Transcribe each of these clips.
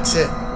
That's it.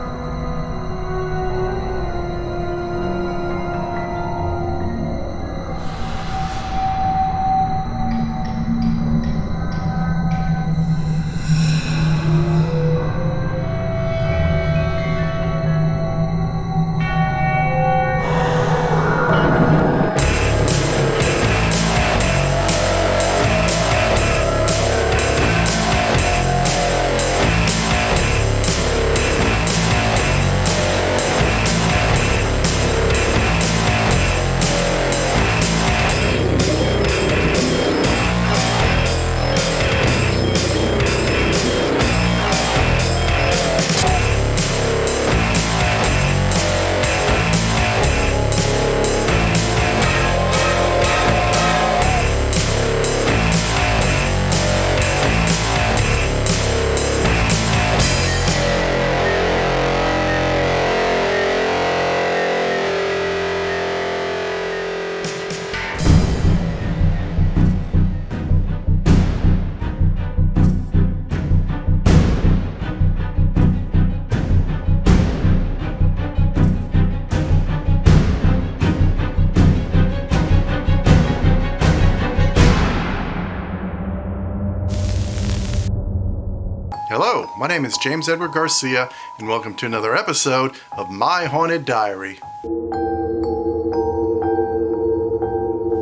Hello, my name is James Edward Garcia, and welcome to another episode of My Haunted Diary.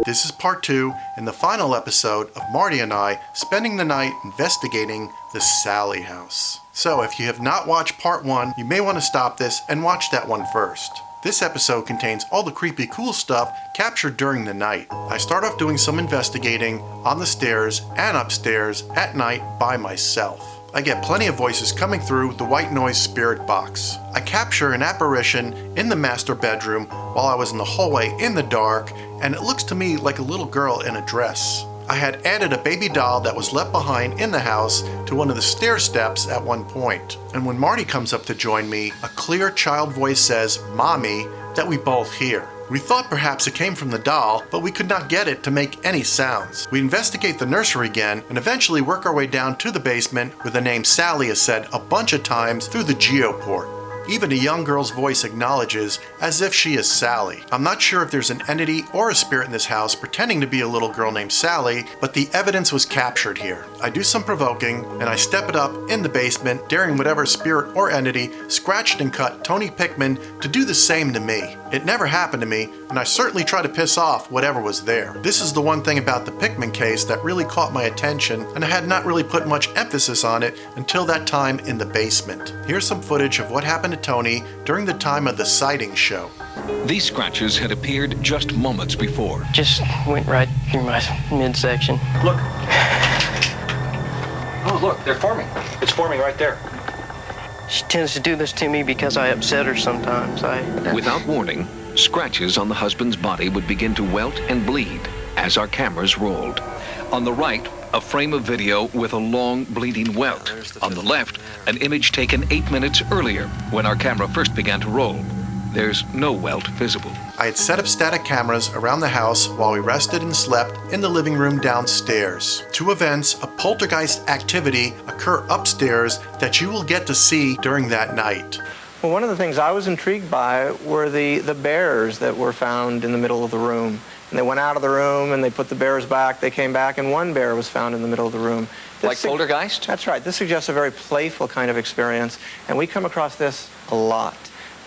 This is part 2 and the final episode of Martie and I spending the night investigating the Sallie House. So if you have not watched part 1, you may want to stop this and watch that one first. This episode contains all the creepy cool stuff captured during the night. I start off doing some investigating on the stairs and upstairs at night by myself. I get plenty of voices coming through the white noise spirit box. I capture an apparition in the master bedroom while I was in the hallway in the dark, and it looks to me like a little girl in a dress. I had added a baby doll that was left behind in the house to one of the stair steps at one point. And when Martie comes up to join me, a clear child voice says, "Mommy," that we both hear. We thought perhaps it came from the doll, but we could not get it to make any sounds. We investigate the nursery again and eventually work our way down to the basement where the name Sallie is said a bunch of times through the Geoport. Even a young girl's voice acknowledges as if she is Sallie. I'm not sure if there's an entity or a spirit in this house pretending to be a little girl named Sallie, but the evidence was captured here. I do some provoking, and I step it up in the basement, daring whatever spirit or entity scratched and cut Tony Pickman to do the same to me. It never happened to me, and I certainly try to piss off whatever was there. This is the one thing about the Pickman case that really caught my attention, and I had not really put much emphasis on it until that time in the basement. Here's some footage of what happened to Tony during the time of the sighting show. These scratches had appeared just moments before. Just went right through my midsection. Look. Oh, look, they're forming. It's forming right there. She tends to do this to me because I upset her sometimes. Without warning, scratches on the husband's body would begin to welt and bleed as our cameras rolled. On the right, a frame of video with a long bleeding welt. On the left, an image taken 8 minutes earlier when our camera first began to roll. There's no welt visible. I had set up static cameras around the house while we rested and slept in the living room downstairs. 2 events of poltergeist activity occur upstairs that you will get to see during that night. Well, one of the things I was intrigued by were the bears that were found in the middle of the room. And they went out of the room and they put the bears back. They came back and one bear was found in the middle of the room. Like poltergeist? That's right. This suggests a very playful kind of experience. And we come across this a lot.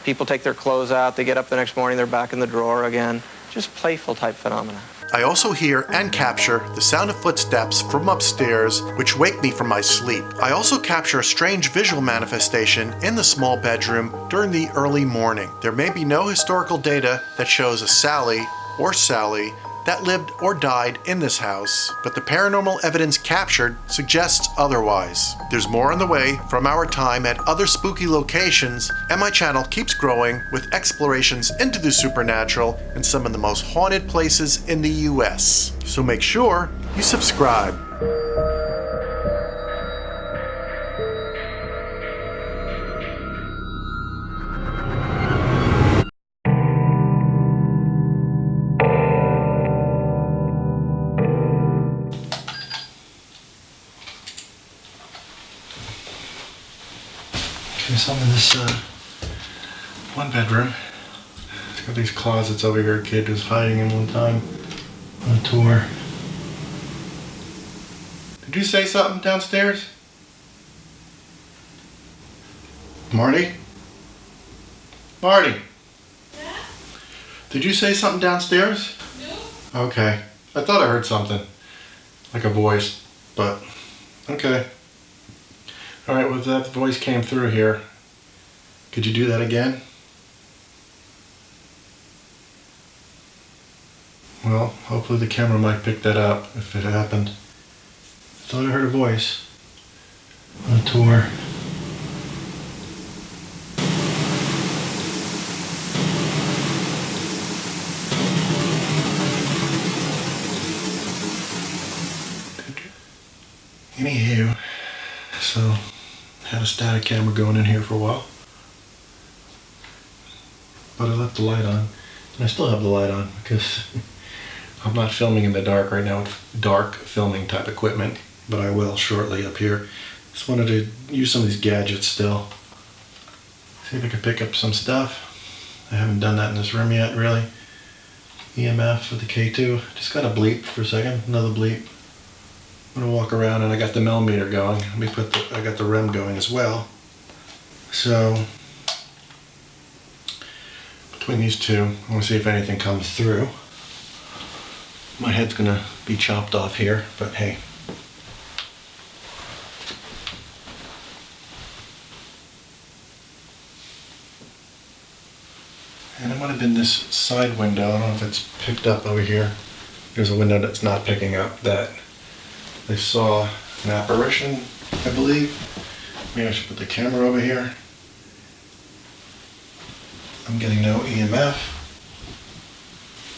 People take their clothes out, they get up the next morning, they're back in the drawer again. Just playful type phenomena. I also hear and capture the sound of footsteps from upstairs, which wake me from my sleep. I also capture a strange visual manifestation in the small bedroom during the early morning. There may be no historical data that shows a Sallie or Sallie that lived or died in this house, but the paranormal evidence captured suggests otherwise. There's more on the way from our time at other spooky locations, and my channel keeps growing with explorations into the supernatural and some of the most haunted places in the US. So make sure you subscribe. See some in this one bedroom. It's got these closets over here. A kid was hiding in one time on a tour. Did you say something downstairs? Marty? Marty? Yeah? Did you say something downstairs? No. Okay. I thought I heard something. Like a voice. But, okay. Alright, well, if that voice came through here, could you do that again? Well, hopefully the camera might pick that up if it happened. I thought I heard a voice on a tour. Anywho, so had a static camera going in here for a while, but I left the light on, and I still have the light on because I'm not filming in the dark right now with dark filming type equipment, but I will shortly up here. Just wanted to use some of these gadgets still. See if I can pick up some stuff. I haven't done that in this room yet, really. EMF with the K2. Just got a bleep for a second, another bleep. I'm gonna walk around and I got the millimeter going. Let me I got the REM going as well. So, between these two, I wanna see if anything comes through. My head's gonna be chopped off here, but hey. And it might have been this side window. I don't know if it's picked up over here. There's a window that's not picking up that they saw an apparition, I believe. Maybe I should put the camera over here. I'm getting no EMF.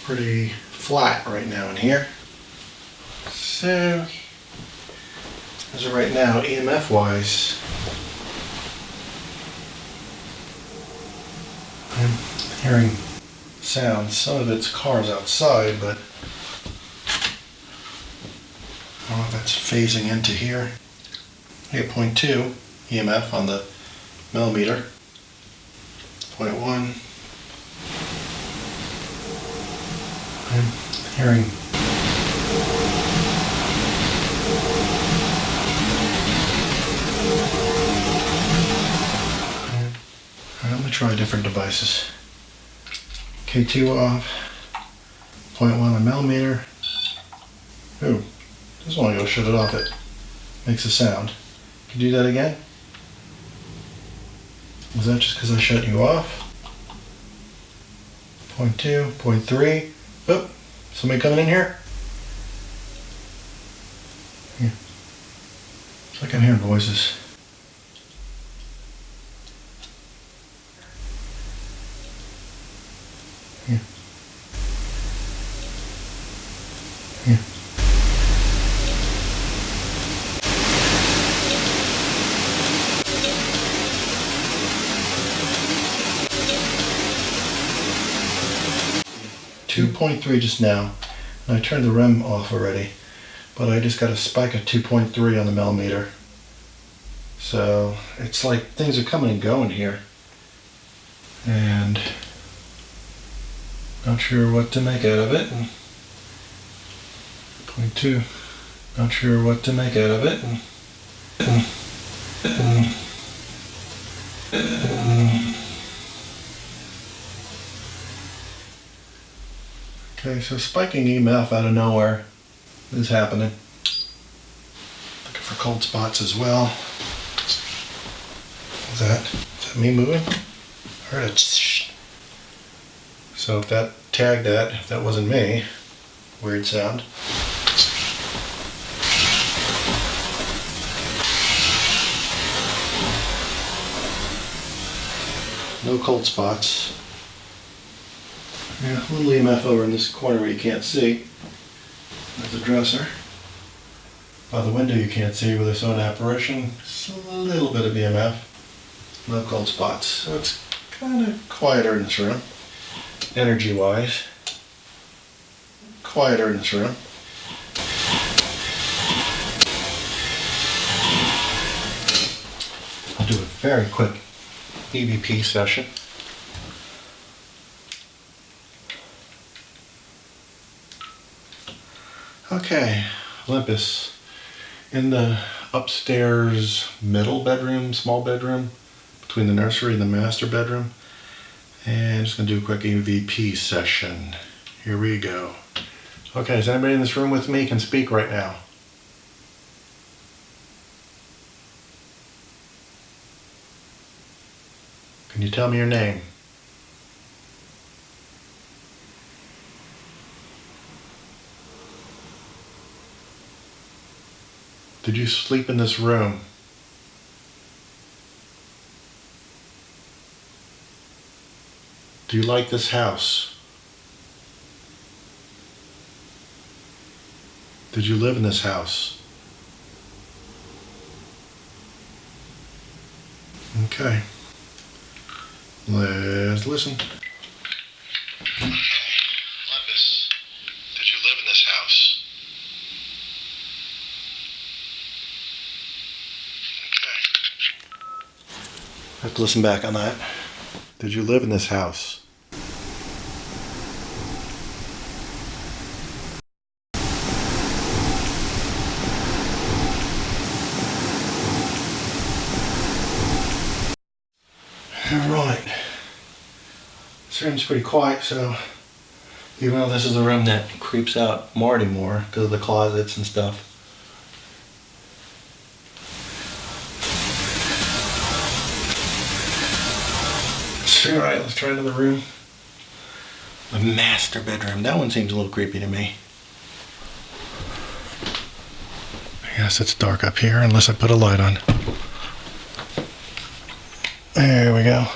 Pretty flat right now in here. So, as of right now, EMF wise, I'm hearing sounds. Some of it's cars outside, but I don't know if that's phasing into here. I get 0.2 EMF on the millimeter. 0.1. I'm hearing I'm going to try different devices. K2 off. 0.1 on millimeter. Ooh. Just want to go shut it off. It makes a sound. Can you do that again? Was that just because I shut you off? 0.2, 0.3. Oh, somebody coming in here? Yeah. It's like I'm hearing voices. Yeah. Yeah. 2.3 just now, and I turned the REM off already, but I just got a spike of 2.3 on the millimeter. So it's like things are coming and going here, and not sure what to make out of it. 0.2, not sure what to make out of it. Okay, so spiking EMF out of nowhere is happening. Looking for cold spots as well. Is that me moving? I heard it. So if that tagged that, if that wasn't me, weird sound. No cold spots. Yeah, a little EMF over in this corner where you can't see. There's a dresser. By the window you can't see where they saw an apparition. Just a little bit of EMF. No cold spots. So it's kind of quieter in this room. Energy-wise. Quieter in this room. I'll do a very quick EVP session. Okay, Olympus. In the upstairs middle bedroom, small bedroom, between the nursery and the master bedroom. And I'm just going to do a quick EVP session. Here we go. Okay, is anybody in this room with me can speak right now? Can you tell me your name? Did you sleep in this room? Do you like this house? Did you live in this house? Okay. Let's listen. Olympus, did you live in this house? Okay. I have to listen back on that. Did you live in this house? Alright. This room's pretty quiet, so even though this is the room that creeps out Marty more because of the closets and stuff. Alright, let's try another room. The master bedroom. That one seems a little creepy to me. I guess it's dark up here unless I put a light on. There we go.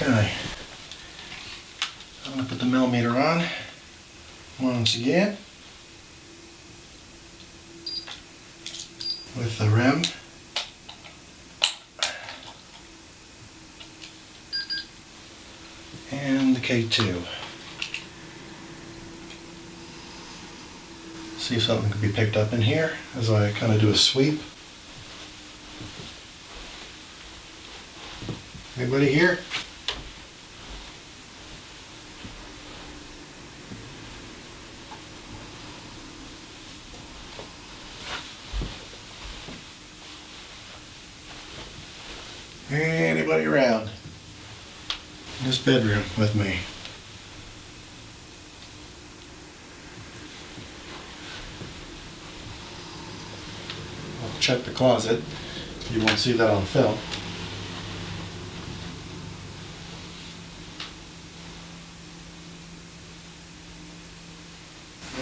Okay. I'm going to put the millimeter on once again with the rim. And the K2. See if something can be picked up in here as I kind of do a sweep. Anybody here? Anybody around in this bedroom with me? I'll check the closet. You won't see that on film.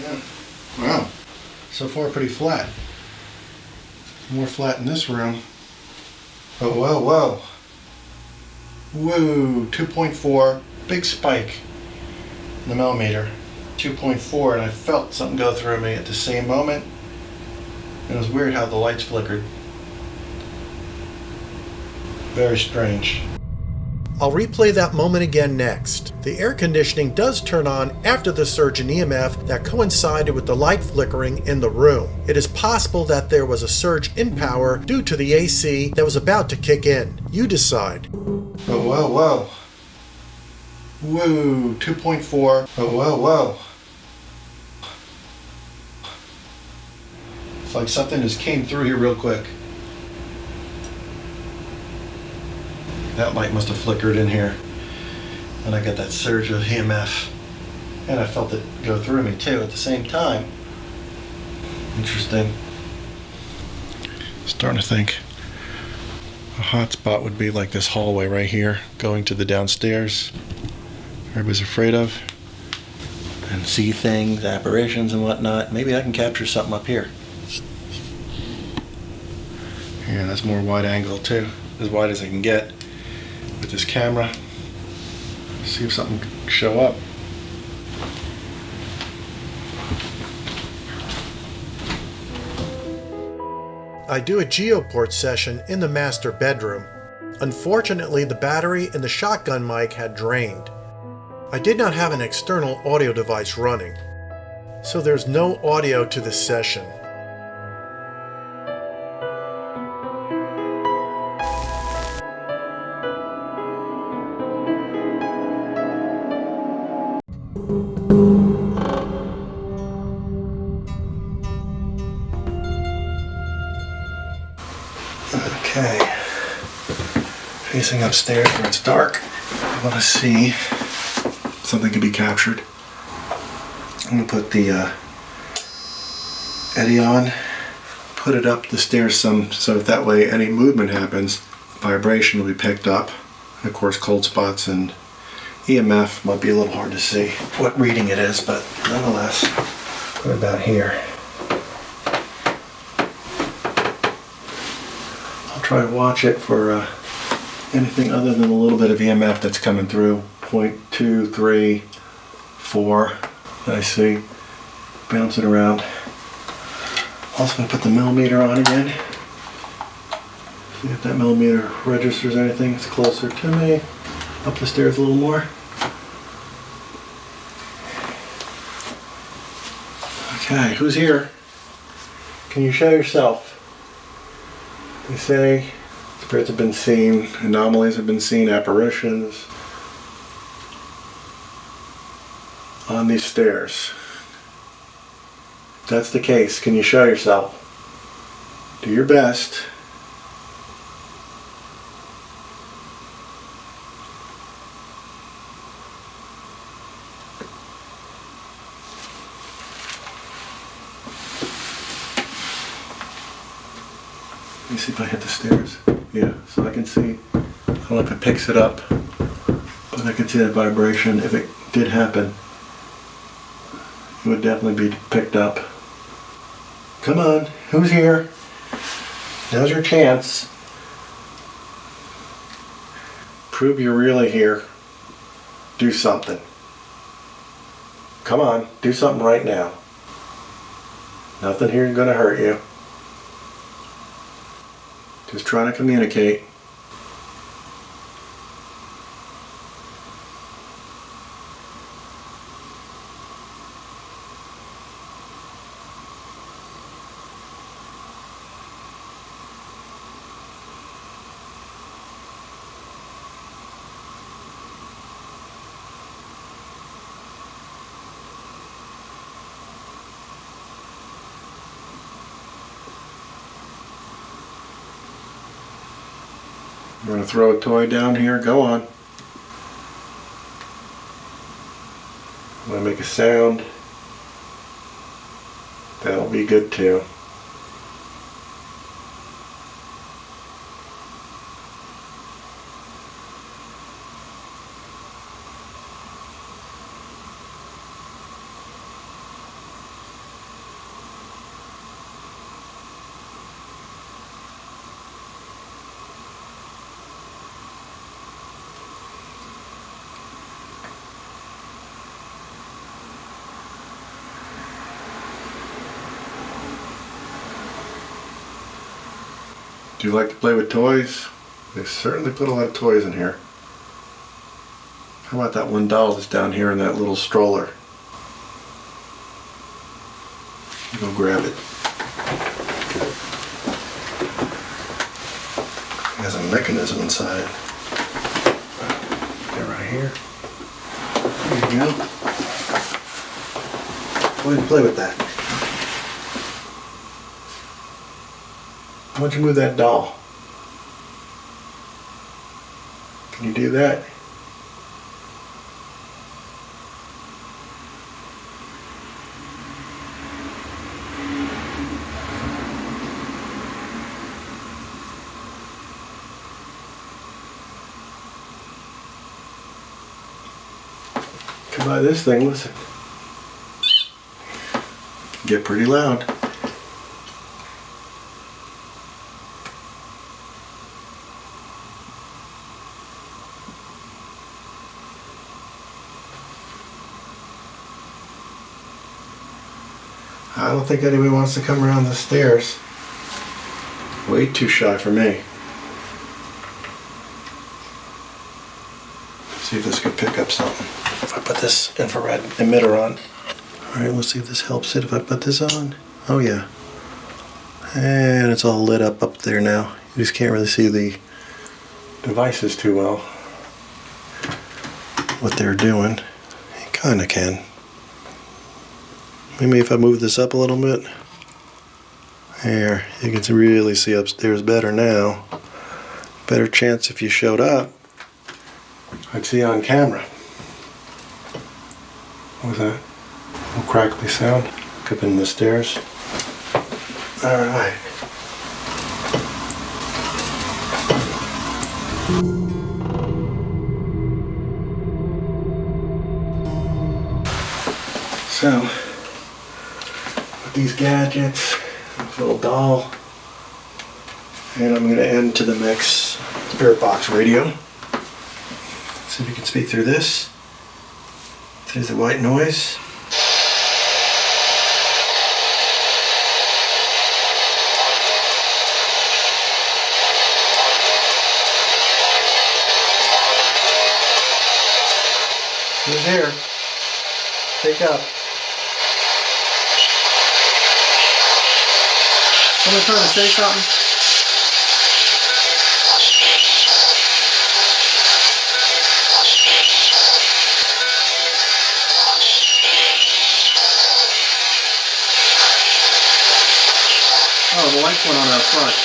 Yeah. Wow. So far pretty flat. More flat in this room. Oh, whoa, whoa. Whoa, 2.4, big spike in the millimeter. 2.4, and I felt something go through me at the same moment. And it was weird how the lights flickered. Very strange. I'll replay that moment again next. The air conditioning does turn on after the surge in EMF that coincided with the light flickering in the room. It is possible that there was a surge in power due to the AC that was about to kick in. You decide. Oh, whoa, whoa. Whoa, 2.4. Oh, whoa, whoa. It's like something just came through here real quick. That light must have flickered in here. And I got that surge of EMF. And I felt it go through me too at the same time. Interesting. Starting to think a hot spot would be like this hallway right here, going to the downstairs. Everybody's afraid of. And see things, apparitions and whatnot. Maybe I can capture something up here. Yeah, that's more wide angle too. As wide as I can get with this camera. See if something show up. I do a Geoport session in the master bedroom. Unfortunately, the battery in the shotgun mic had drained. I did not have an external audio device running, so there's no audio to this session. Okay, facing upstairs where it's dark. I want to see if something can be captured. I'm going to put the eddy on, put it up the stairs some, so if that way any movement happens, vibration will be picked up. And of course, cold spots and EMF might be a little hard to see what reading it is, but nonetheless, put it about here. Try to watch it for anything other than a little bit of EMF that's coming through. 0.2, 3, 4 that I see bouncing around. Also going to put the millimeter on again. See if that millimeter registers anything. It's closer to me. Up the stairs a little more. Okay, who's here? Can you show yourself? They say spirits have been seen, anomalies have been seen, apparitions on these stairs. If that's the case, can you show yourself? Do your best. Let me see if I hit the stairs. Yeah, so I can see, I don't know if it picks it up, but I can see that vibration. If it did happen, it would definitely be picked up. Come on, who's here? Now's your chance. Prove you're really here. Do something. Come on, do something right now. Nothing here is going to hurt you. Just trying to communicate. You want to throw a toy down here? Go on. Want to make a sound? That'll be good too. Do you like to play with toys? They certainly put a lot of toys in here. How about that one doll that's down here in that little stroller? Go grab it. It has a mechanism inside it. Get right here. There you go. Go ahead and play with that. Why don't you move that doll? Can you do that? Come by this thing, listen. Get pretty loud. I don't think anybody wants to come around the stairs. Way too shy for me. See if this could pick up something. If I put this infrared emitter on. Alright, let's see if this helps it. If I put this on. Oh yeah. And it's all lit up there now. You just can't really see the devices too well. What they're doing. You kinda can. Maybe if I move this up a little bit. There, you can really see upstairs better now. Better chance if you showed up, I'd see on camera. What was that? A little crackly sound. Could have been the stairs. Alright. So, with these gadgets, this little doll, and I'm going to add to the mix spirit box radio. See if you can speak through this, through the white noise. Who's here? Take up. Someone trying to say something? Oh, the lights went on out front.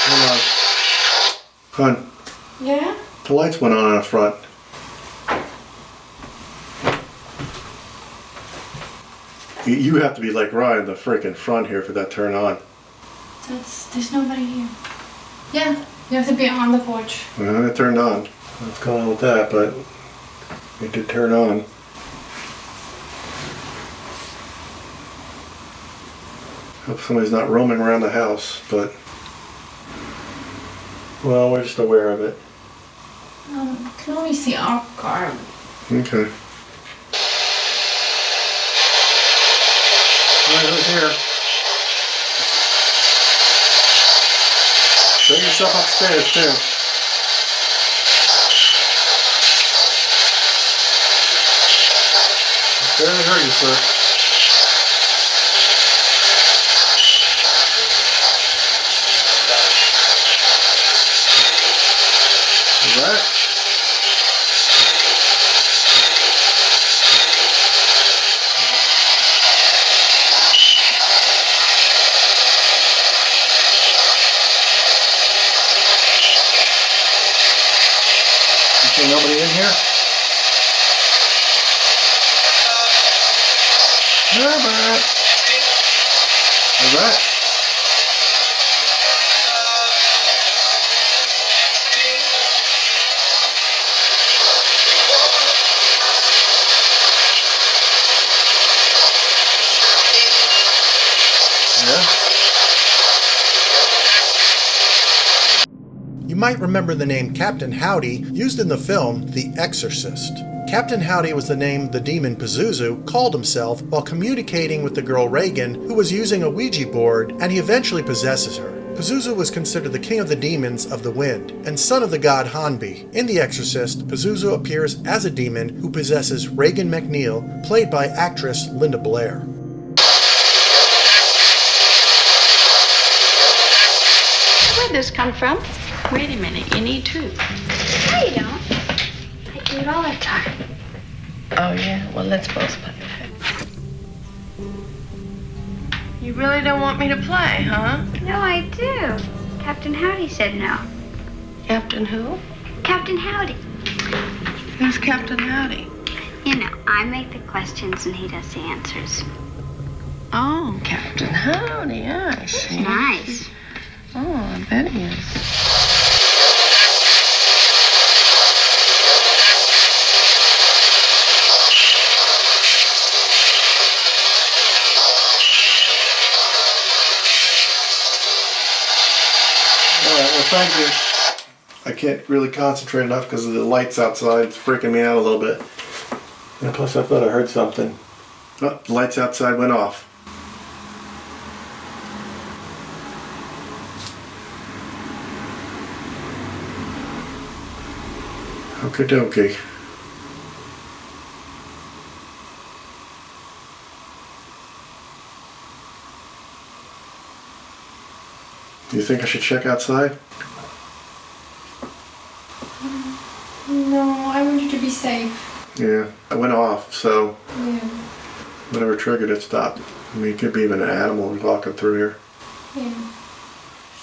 Hold on. Hon. Yeah? The lights went on out front. You have to be like right in the freaking front here for that to turn on. There's nobody here. Yeah, you have to be on the porch. Well, it turned on. What's going on with that, but it did turn on. Hope somebody's not roaming around the house, but well, we're just aware of it. I can only see our car. Okay. Alright, who's here? Show yourself upstairs too. I barely heard you, sir. Is that? Nobody in here? Herbert! Herbert? Yeah? You might remember the name Captain Howdy used in the film The Exorcist. Captain Howdy was the name the demon Pazuzu called himself while communicating with the girl Reagan, who was using a Ouija board, and he eventually possesses her. Pazuzu was considered the king of the demons of the wind and son of the god Hanbi. In The Exorcist, Pazuzu appears as a demon who possesses Reagan McNeil, played by actress Linda Blair. Where'd this come from? Wait a minute, you need two. No, you don't. I do it all the time. Oh, yeah? Well, let's both play that. You really don't want me to play, huh? No, I do. Captain Howdy said no. Captain who? Captain Howdy. Who's Captain Howdy? You know, I make the questions and he does the answers. Oh, Captain Howdy, I see. Nice. Oh, I bet he is. Thank you. I can't really concentrate enough because of the lights outside. It's freaking me out a little bit. And plus I thought I heard something. Oh, the lights outside went off. Okie dokie. Do you think I should check outside? No, I want you to be safe. Yeah, it went off, so Yeah. whatever triggered it stopped. I mean, it could be even an animal walking through here. Yeah.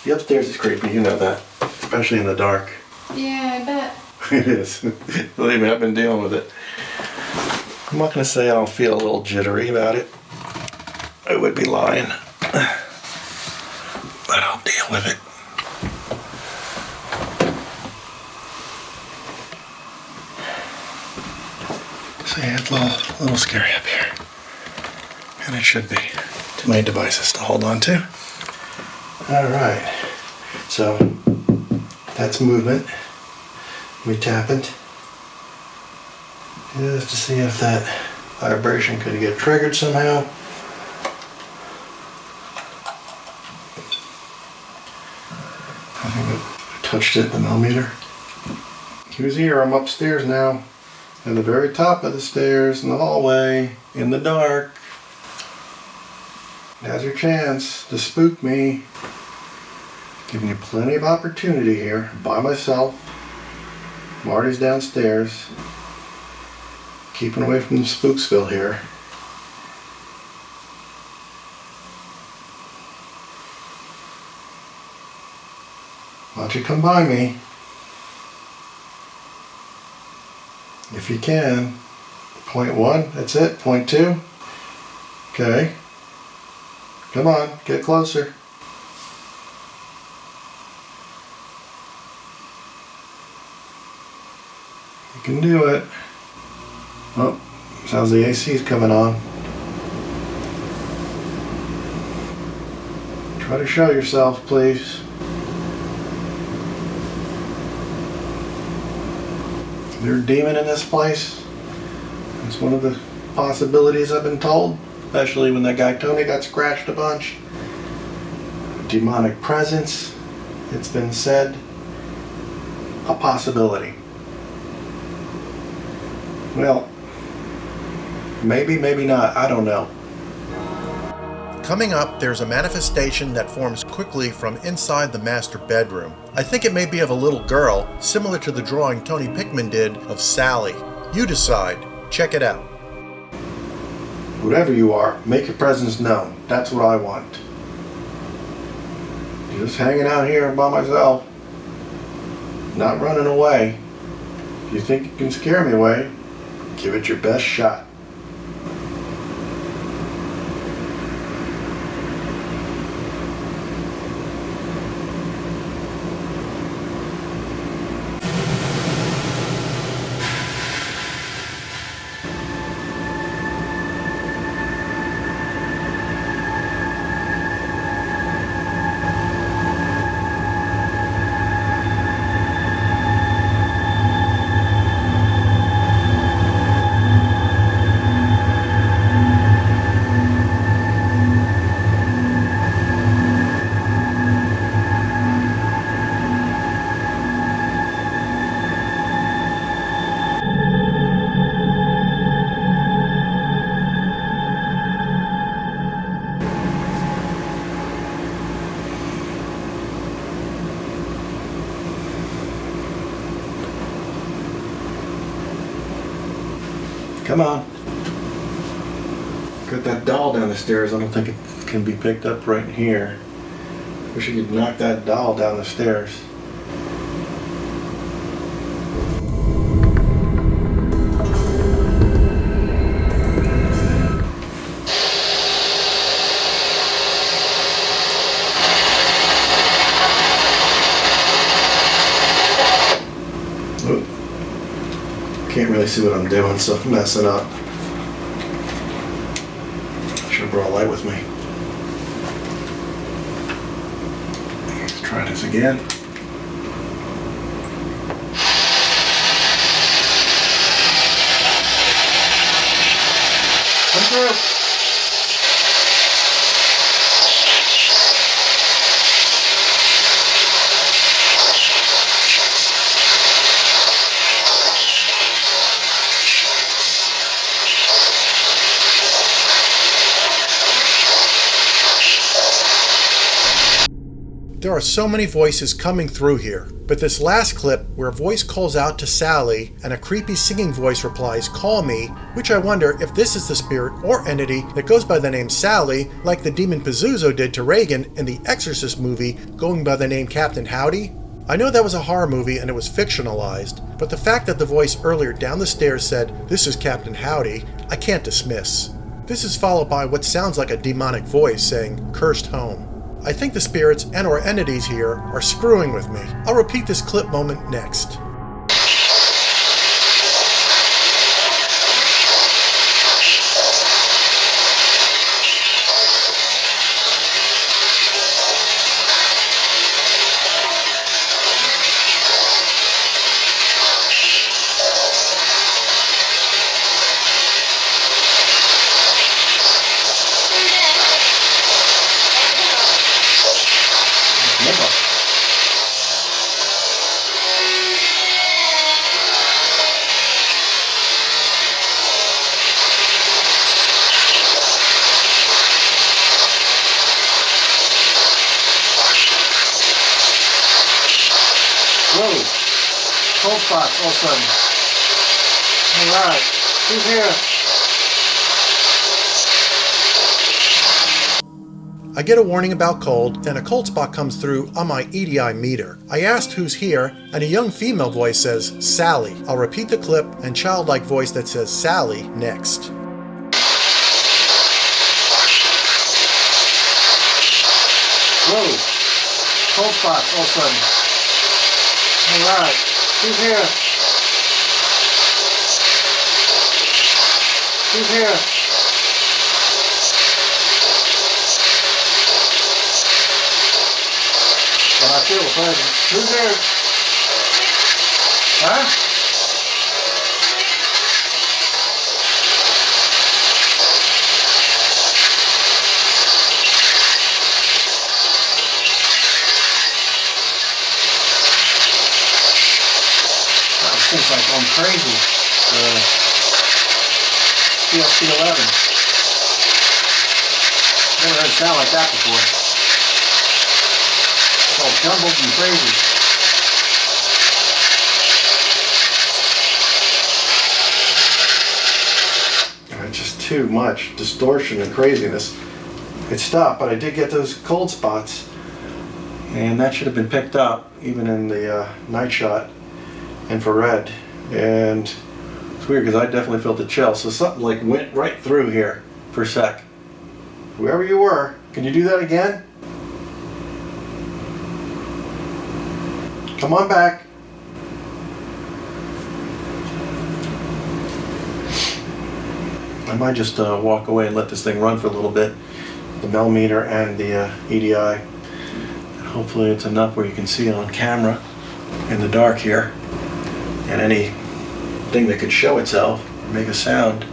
The upstairs is creepy, you know that. Especially in the dark. Yeah, I bet. It is. Believe me, I've been dealing with it. I'm not going to say I don't feel a little jittery about it. I would be lying. But I'll deal with it. So yeah, it's a little scary up here. And it should be. Too many devices to hold on to. Alright. So, that's movement. We tap it. Just to see if that vibration could get triggered somehow. I think I touched it, the millimeter. Who's here? I'm upstairs now. At the very top of the stairs, in the hallway, in the dark. Now's your chance to spook me. Giving you plenty of opportunity here. By myself. Marty's downstairs. Keeping away from the Spooksville here. Why don't you come by me? If you can. Point 1, that's it. Point 2. Okay. Come on, get closer. You can do it. Oh, sounds the AC's coming on. Try to show yourself, please. Is there a demon in this place? That's one of the possibilities I've been told, especially when that guy Tony got scratched a bunch. Demonic presence, it's been said. A possibility. Well, maybe, maybe not, I don't know. Coming up, there's a manifestation that forms quickly from inside the master bedroom. I think it may be of a little girl, similar to the drawing Tony Pickman did of Sally. You decide. Check it out. Whatever you are, make your presence known. That's what I want. Just hanging out here by myself. Not running away. If you think you can scare me away, give it your best shot. Come on. Got that doll down the stairs. I don't think it can be picked up right here. Wish you could knock that doll down the stairs. Can't really see what I'm doing, so I'm messing up. Should have brought a light with me. Let's try this again. There are so many voices coming through here, but this last clip where a voice calls out to Sallie and a creepy singing voice replies, "Call me," which I wonder if this is the spirit or entity that goes by the name Sallie, like the demon Pazuzu did to Reagan in the Exorcist movie going by the name Captain Howdy. I know that was a horror movie and it was fictionalized, but the fact that the voice earlier down the stairs said, "This is Captain Howdy," I can't dismiss. This is followed by what sounds like a demonic voice saying, "Cursed home." I think the spirits and or entities here are screwing with me. I'll repeat this clip moment next. Whoa! Cold spots all of a sudden. Alright, who's here? I get a warning about cold, then a cold spot comes through on my EDI meter. I asked who's here, and a young female voice says, "Sallie." I'll repeat the clip and childlike voice that says Sallie next. Whoa! Cold spots all of a sudden. Alright, who's here? Who's here? Well, I feel a presence. Who's there? Huh? This thing's like going crazy. PSP-11. Never heard it sound like that before. It's all jumbled and crazy. Just too much distortion and craziness. It stopped, but I did get those cold spots, and that should have been picked up even in the night shot infrared. And it's weird because I definitely felt the chill, so something like went right through here for a sec. Whoever you were, can you do that again? Come on back. I might just walk away and let this thing run for a little bit, the millimeter and the EDI. And hopefully it's enough where you can see it on camera in the dark here. And anything that could show itself or make a sound,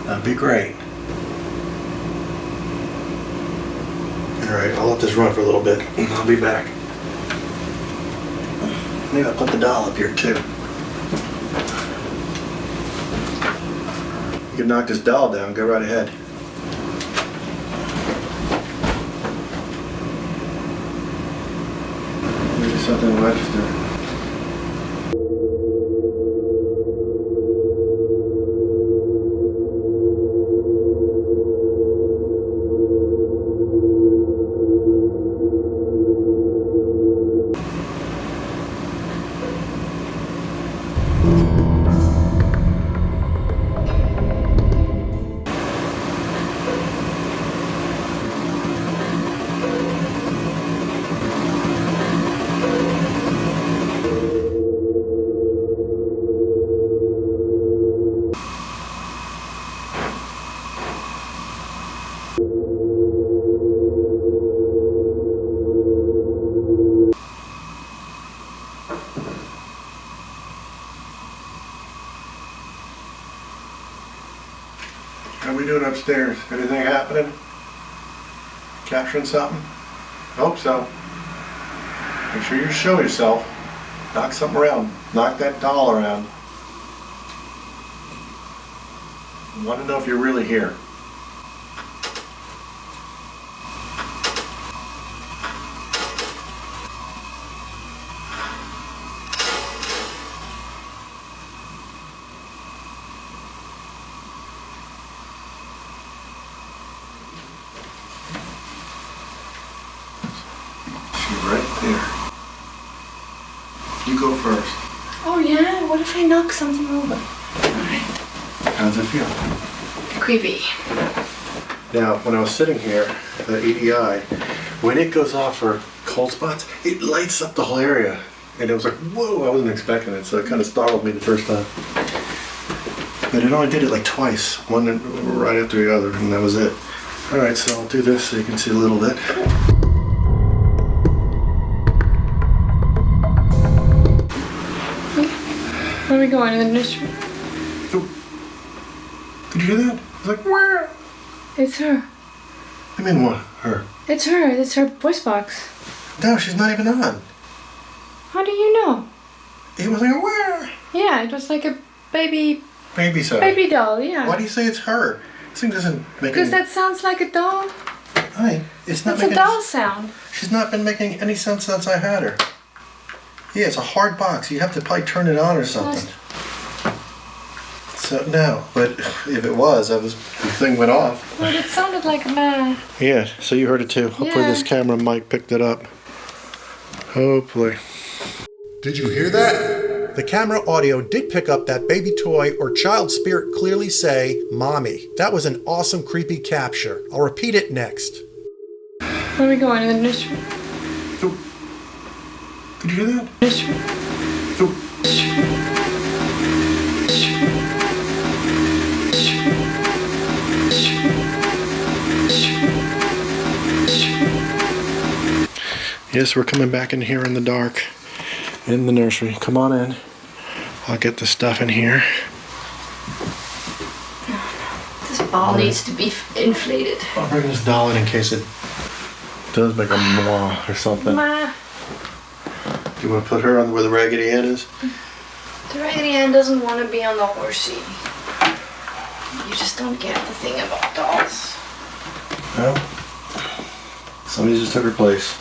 that'd be great. Alright, I'll let this run for a little bit and I'll be back. Maybe I'll put the doll up here too. You can knock this doll down, go right ahead. Maybe something will register. How we doing upstairs? Anything happening? Capturing something? Hope so. Make sure you show yourself. Knock something around. Knock that doll around. I want to know if you're really here. Here. You go first. Oh yeah? What if I knock something over? Alright. How does it feel? Creepy. Now, when I was sitting here, the EDI, when it goes off for cold spots, it lights up the whole area. And it was like, whoa, I wasn't expecting it, so it kind of startled me the first time. But it only did it like twice, one right after the other, and that was it. Alright, so I'll do this so you can see a little bit. Where are we going? In the nursery? Did you hear that? It's like, where? It's her. I mean, what? Her? It's her. It's her voice box. No, she's not even on. How do you know? It was like, where? Yeah, it was like a baby doll, yeah. Why do you say it's her? This thing doesn't make Because any... that sounds like a doll. Hey, it's not It's making... a doll sound. She's not been making any sense since I had her. Yeah, it's a hard box. You have to probably turn it on or something. So, no, but if it was, the thing went off. Well, it sounded like a man. Yeah, so you heard it too. Hopefully this camera mic picked it up. Hopefully. Did you hear that? The camera audio did pick up that baby toy or child spirit clearly say, Mommy. That was an awesome creepy capture. I'll repeat it next. Where are we going? In the nursery? Did you hear that? Nursery? Yes, we're coming back in here in the dark. In the nursery. Come on in. I'll get the stuff in here. This ball needs to be inflated. I'll bring this doll in case it does make a mwah or something. Ma. Do you want to put her on where the Raggedy Ann is? The Raggedy Ann doesn't want to be on the horsey. You just don't get the thing about dolls. No? Somebody just took her place.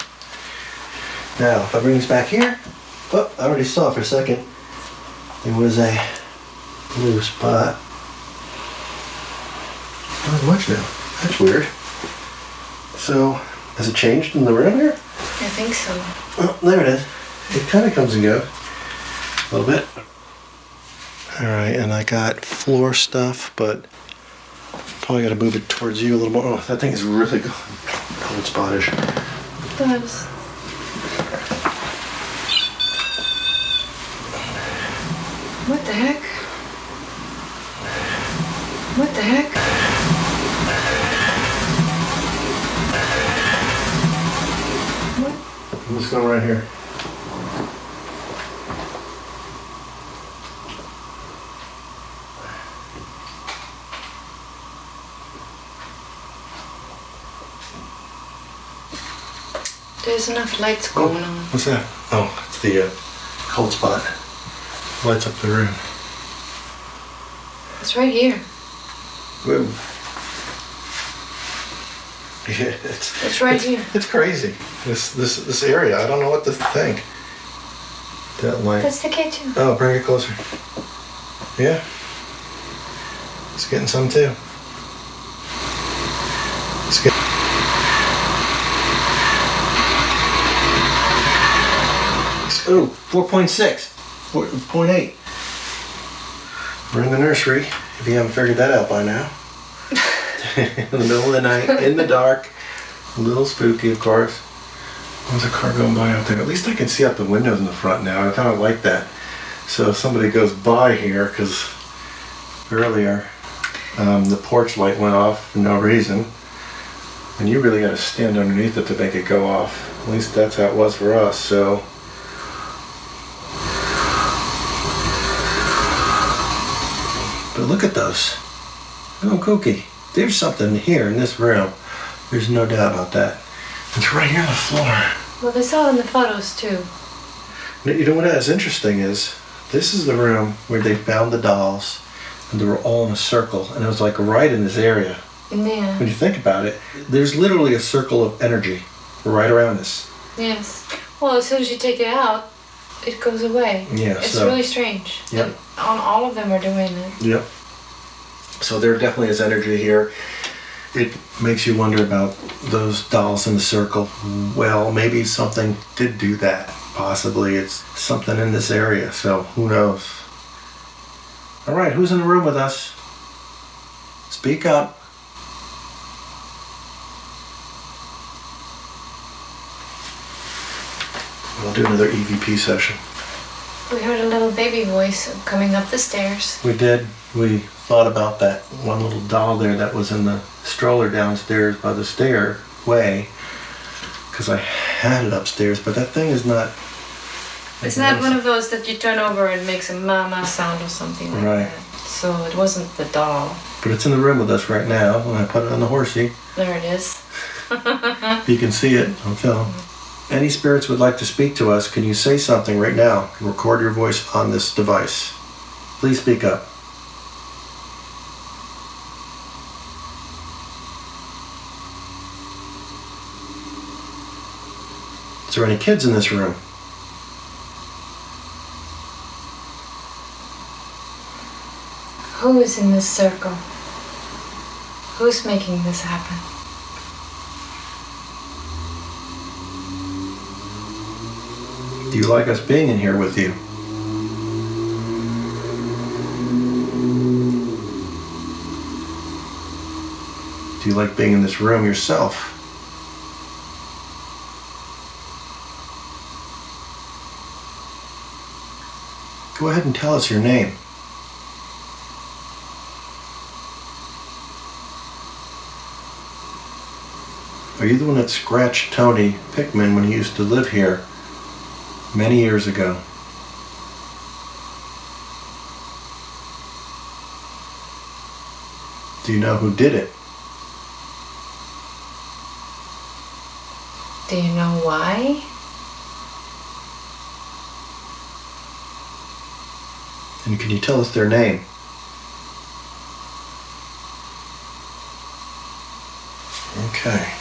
Now, if I bring this back here, oh, I already saw it for a second. There was a blue spot. Not much now. That's weird. So, has it changed in the room here? I think so. Oh, there it is. It kind of comes and goes. A little bit. Alright, and I got floor stuff, but probably got to move it towards you a little more. Oh, that thing is really cold spottish. It does. What the heck? What the heck? What? I'm just going right here. There's enough lights going on. What's that? Oh, it's the cold spot. Lights up the room. It's right here. Whoa. Yeah, It's right here. It's crazy. This area. I don't know what to think. That light. That's the kitchen. Oh, bring it closer. Yeah. It's getting some too. It's getting. Oh, 4.6. 4.8. We're in the nursery, if you haven't figured that out by now. In the middle of the night, in the dark. A little spooky, of course. There's a car going by out there. At least I can see out the windows in the front now. I kind of like that. So if somebody goes by here, because earlier the porch light went off for no reason. And you really got to stand underneath it to make it go off. At least that's how it was for us, so. But look at those. Oh, kooky. There's something here in this room. There's no doubt about that. It's right here on the floor. Well, they saw it in the photos too. You know what is interesting is, this is the room where they found the dolls, and they were all in a circle, and it was like right in this area. Yeah. When you think about it, there's literally a circle of energy right around us. Yes. Well, as soon as you take it out, it goes away. Yeah, It's so- really strange. Yep. And all of them are doing it. Yep. So there definitely is energy here. It makes you wonder about those dolls in the circle. Well, maybe something did do that. Possibly it's something in this area, so who knows? All right, who's in the room with us? Speak up. We'll do another EVP session. We heard a little baby voice coming up the stairs. We did. We thought about that one little doll there that was in the stroller downstairs by the stairway, because I had it upstairs, but that thing is not... It's not one of those that you turn over and makes a mama sound or something like Right. that. So it wasn't the doll. But it's in the room with us right now, and I put it on the horsey. There it is. You can see it on film. Any spirits would like to speak to us, can you say something right now? Record your voice on this device. Please speak up. Is there any kids in this room? Who is in this circle? Who's making this happen? Do you like us being in here with you? Do you like being in this room yourself? Go ahead and tell us your name. Are you the one that scratched Tony Pickman when he used to live here many years ago? Do you know who did it? Do you know why? And can you tell us their name? Okay.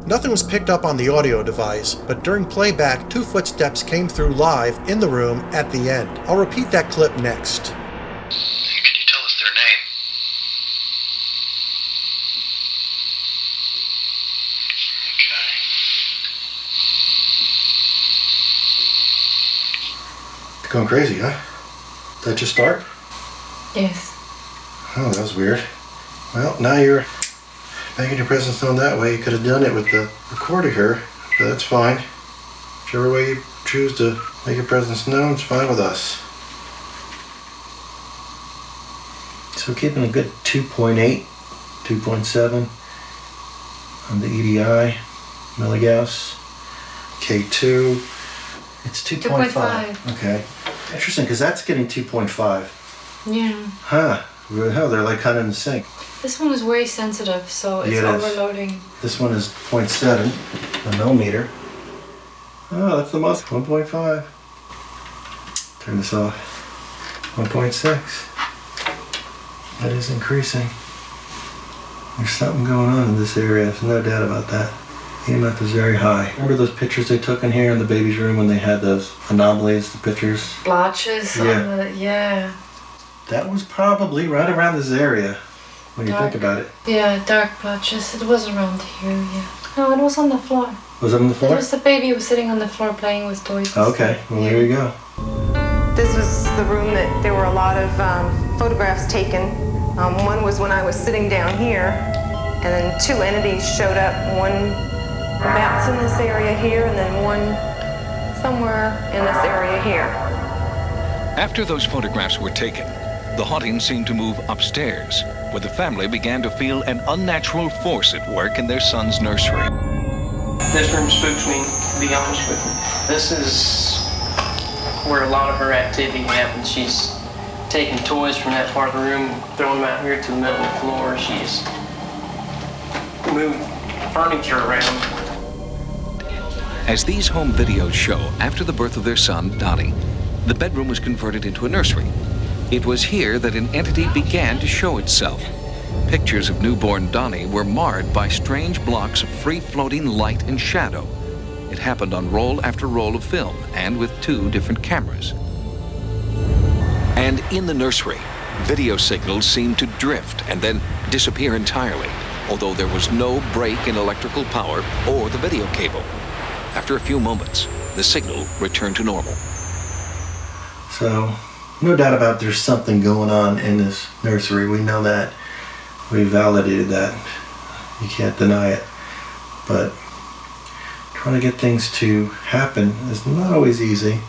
Nothing was picked up on the audio device, but during playback, 2 footsteps came through live in the room at the end. I'll repeat that clip next. Can you tell us their name? Okay. Going crazy, huh? Did that just start? Yes. Oh, that was weird. Well, now you're making your presence known that way. You could have done it with the recorder here, but that's fine. Whichever way you choose to make your presence known is fine with us. So we're keeping a good 2.8, 2.7 on the EDI, milligauss. K2, it's 2.5. Okay. Interesting, because that's getting 2.5. Yeah. Huh. Hell, they're like kind of in sync. This one is very sensitive, so it's Yeah, it is. overloading. This one is 0.7, a millimeter. Oh, that's the most, 1.5. Turn this off. 1.6. That is increasing. There's something going on in this area, there's no doubt about that. EMF is very high. Remember those pictures they took in here in the baby's room when they had those anomalies, the pictures? Blotches Yeah. on the, yeah. That was probably right around this area when you Dark. think about it. Yeah, dark blotches. It was around here, yeah. No, it was on the floor. Was it on the It floor? was the baby who was sitting on the floor playing with toys. Okay, well there you go. This was the room that there were a lot of photographs taken. One was when I was sitting down here, and then 2 entities showed up. One bounced in this area here, and then one somewhere in this area here. After those photographs were taken, the haunting seemed to move upstairs, where the family began to feel an unnatural force at work in their son's nursery. This room spooks me, to be honest with you. This is where a lot of her activity happens. She's taking toys from that part of the room, throwing them out here to the middle of the floor. She's moved furniture around. As these home videos show, after the birth of their son, Donnie, the bedroom was converted into a nursery. It was here that an entity began to show itself. Pictures of newborn Donnie were marred by strange blocks of free-floating light and shadow. It happened on roll after roll of film and with 2 different cameras. And in the nursery, video signals seemed to drift and then disappear entirely, although there was no break in electrical power or the video cable. After a few moments, the signal returned to normal. So, no doubt about there's something going on in this nursery. We know that. We validated that. You can't deny it. But trying to get things to happen is not always easy.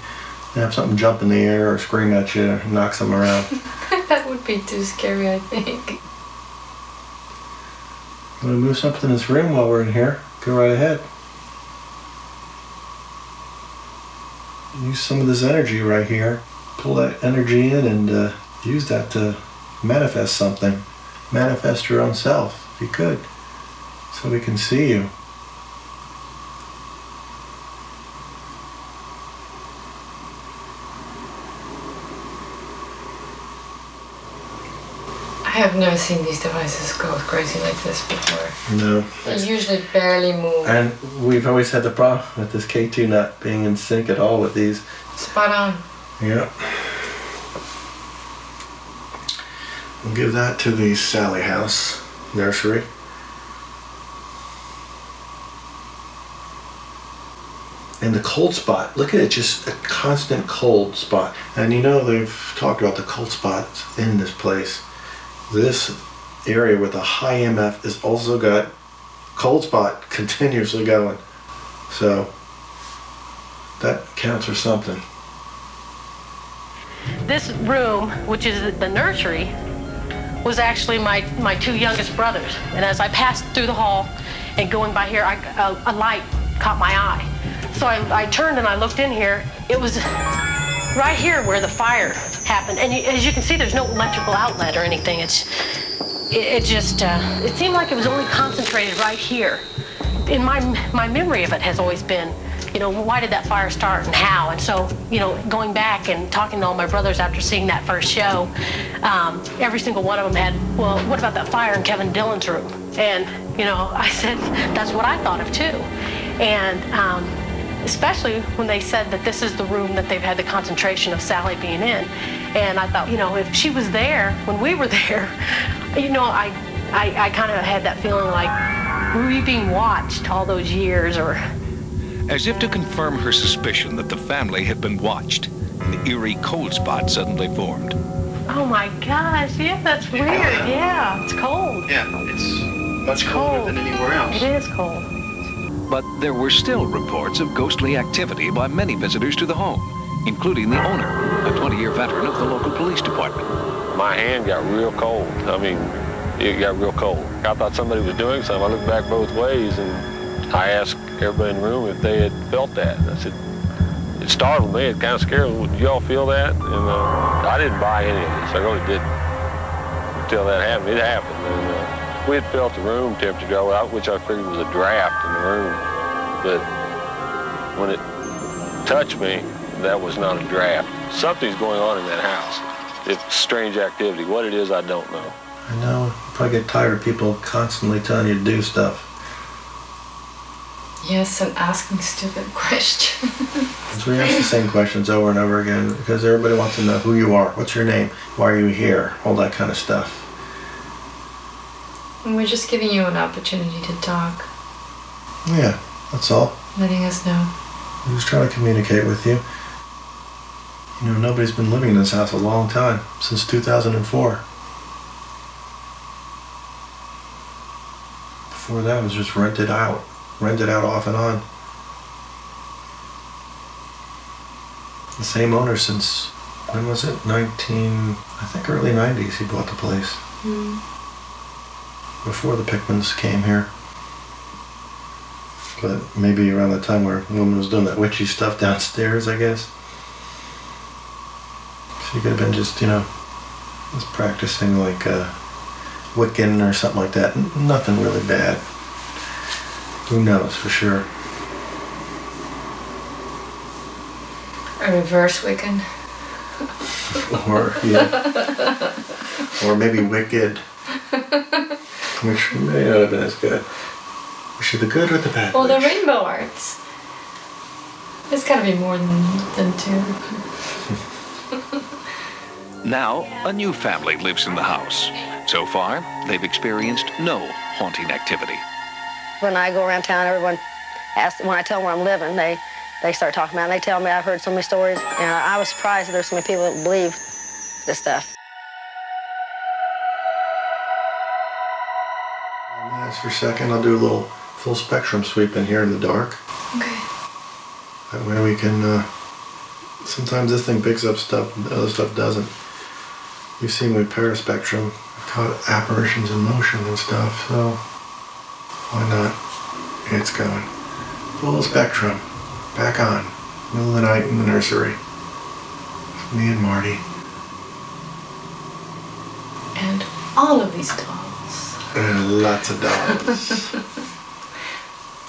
You have something jump in the air or scream at you or knock something around. That would be too scary, I think. Want to move something in this room while we're in here? Go right ahead. Use some of this energy right here. Pull that energy in and use that to manifest something. Manifest your own self, if you could, so we can see you. I have never seen these devices go crazy like this before. No. They usually barely move. And we've always had the problem with this K2 not being in sync at all with these. Spot on. Yeah. We'll give that to the Sallie House Nursery. And the cold spot, look at it, just a constant cold spot. And you know they've talked about the cold spots in this place. This area with a high MF has also got cold spot continuously going. So that counts for something. This room, which is the nursery, was actually my two youngest brothers. And as I passed through the hall and going by here, a light caught my eye. So I turned and I looked in here. It was right here where the fire happened. And as you can see, there's no electrical outlet or anything. It seemed like it was only concentrated right here. In my memory of it has always been, why did that fire start and how? And so, going back and talking to all my brothers after seeing that first show, every single one of them had, well, what about that fire in Kevin Dillon's room? And, I said, that's what I thought of too. And especially when they said that this is the room that they've had the concentration of Sallie being in. And I thought, if she was there when we were there, I kind of had that feeling like, were we being watched all those years or... As if to confirm her suspicion that the family had been watched, an eerie cold spot suddenly formed. Oh my gosh, yeah, that's weird. Yeah, it's cold. Yeah, it's much colder than anywhere else. It is cold. But there were still reports of ghostly activity by many visitors to the home, including the owner, a 20-year veteran of the local police department. My hand got real cold. I mean, it got real cold. I thought somebody was doing something. I looked back both ways and I asked everybody in the room if they had felt that. And I said, it startled me, it kind of scared me. Did y'all feel that? And I didn't buy any of this, I really didn't. Until that happened, it happened. And we had felt the room temperature go out, which I figured was a draft in the room. But when it touched me, that was not a draft. Something's going on in that house. It's strange activity. What it is, I don't know. I know, you probably get tired of people constantly telling you to do stuff. Yes, and asking stupid questions. So we ask the same questions over and over again because everybody wants to know who you are, what's your name, why are you here, all that kind of stuff. And we're just giving you an opportunity to talk. Yeah, that's all. Letting us know. We're just trying to communicate with you. Nobody's been living in this house a long time, since 2004. Before that, it was just rented out off and on. The same owner since, when was it? Early 90s he bought the place. Mm. Before the Pickmans came here. But maybe around the time where the woman was doing that witchy stuff downstairs, I guess. She could have been just, just practicing like Wiccan or something like that. Nothing really bad. Who knows for sure? A reverse Wiccan. Or maybe Wicked. Which may not have been as good. Was she the good or the bad? Well, the rainbow arts. There's gotta be more than two. Now, a new family lives in the house. So far, they've experienced no haunting activity. When I go around town, everyone asks, when I tell them where I'm living, they start talking about it. And they tell me I've heard so many stories. And I was surprised that there's so many people that believe this stuff. Just for a second, I'll do a little full spectrum sweep in here in the dark. Okay. That way we can, sometimes this thing picks up stuff and the other stuff doesn't. You've seen with paraspectrum, I've caught apparitions in motion and stuff, so why not? It's going. Full spectrum, back on, middle of the night in the nursery. It's me and Marty. And all of these dolls. And lots of dolls.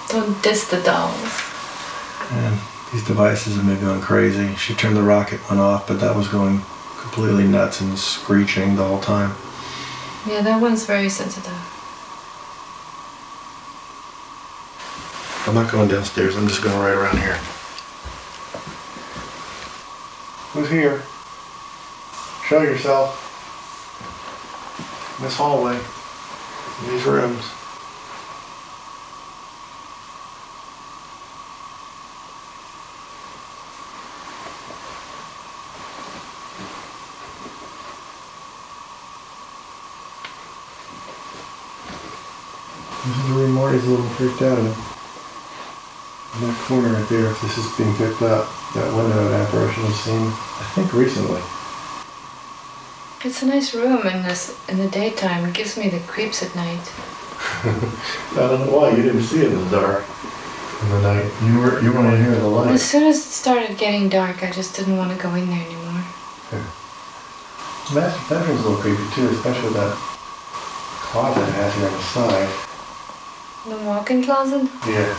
Don't diss the dolls. And these devices have been going crazy. She turned the rocket one off, but that was going completely nuts and screeching the whole time. Yeah, that one's very sensitive. I'm not going downstairs, I'm just going right around here. Who's here? Show yourself. This hallway. These rooms. This is the room Marty's a little freaked out in. In that corner right there, if this is being picked up, that window at Apparition was seen, I think, recently. It's a nice room in the daytime. It gives me the creeps at night. I don't know why you didn't see it in the dark. In the night, you weren't here in the light. As soon as it started getting dark, I just didn't want to go in there anymore. The master bedroom's a little creepy too, especially that closet it has here on the side. The walk-in closet? Yeah.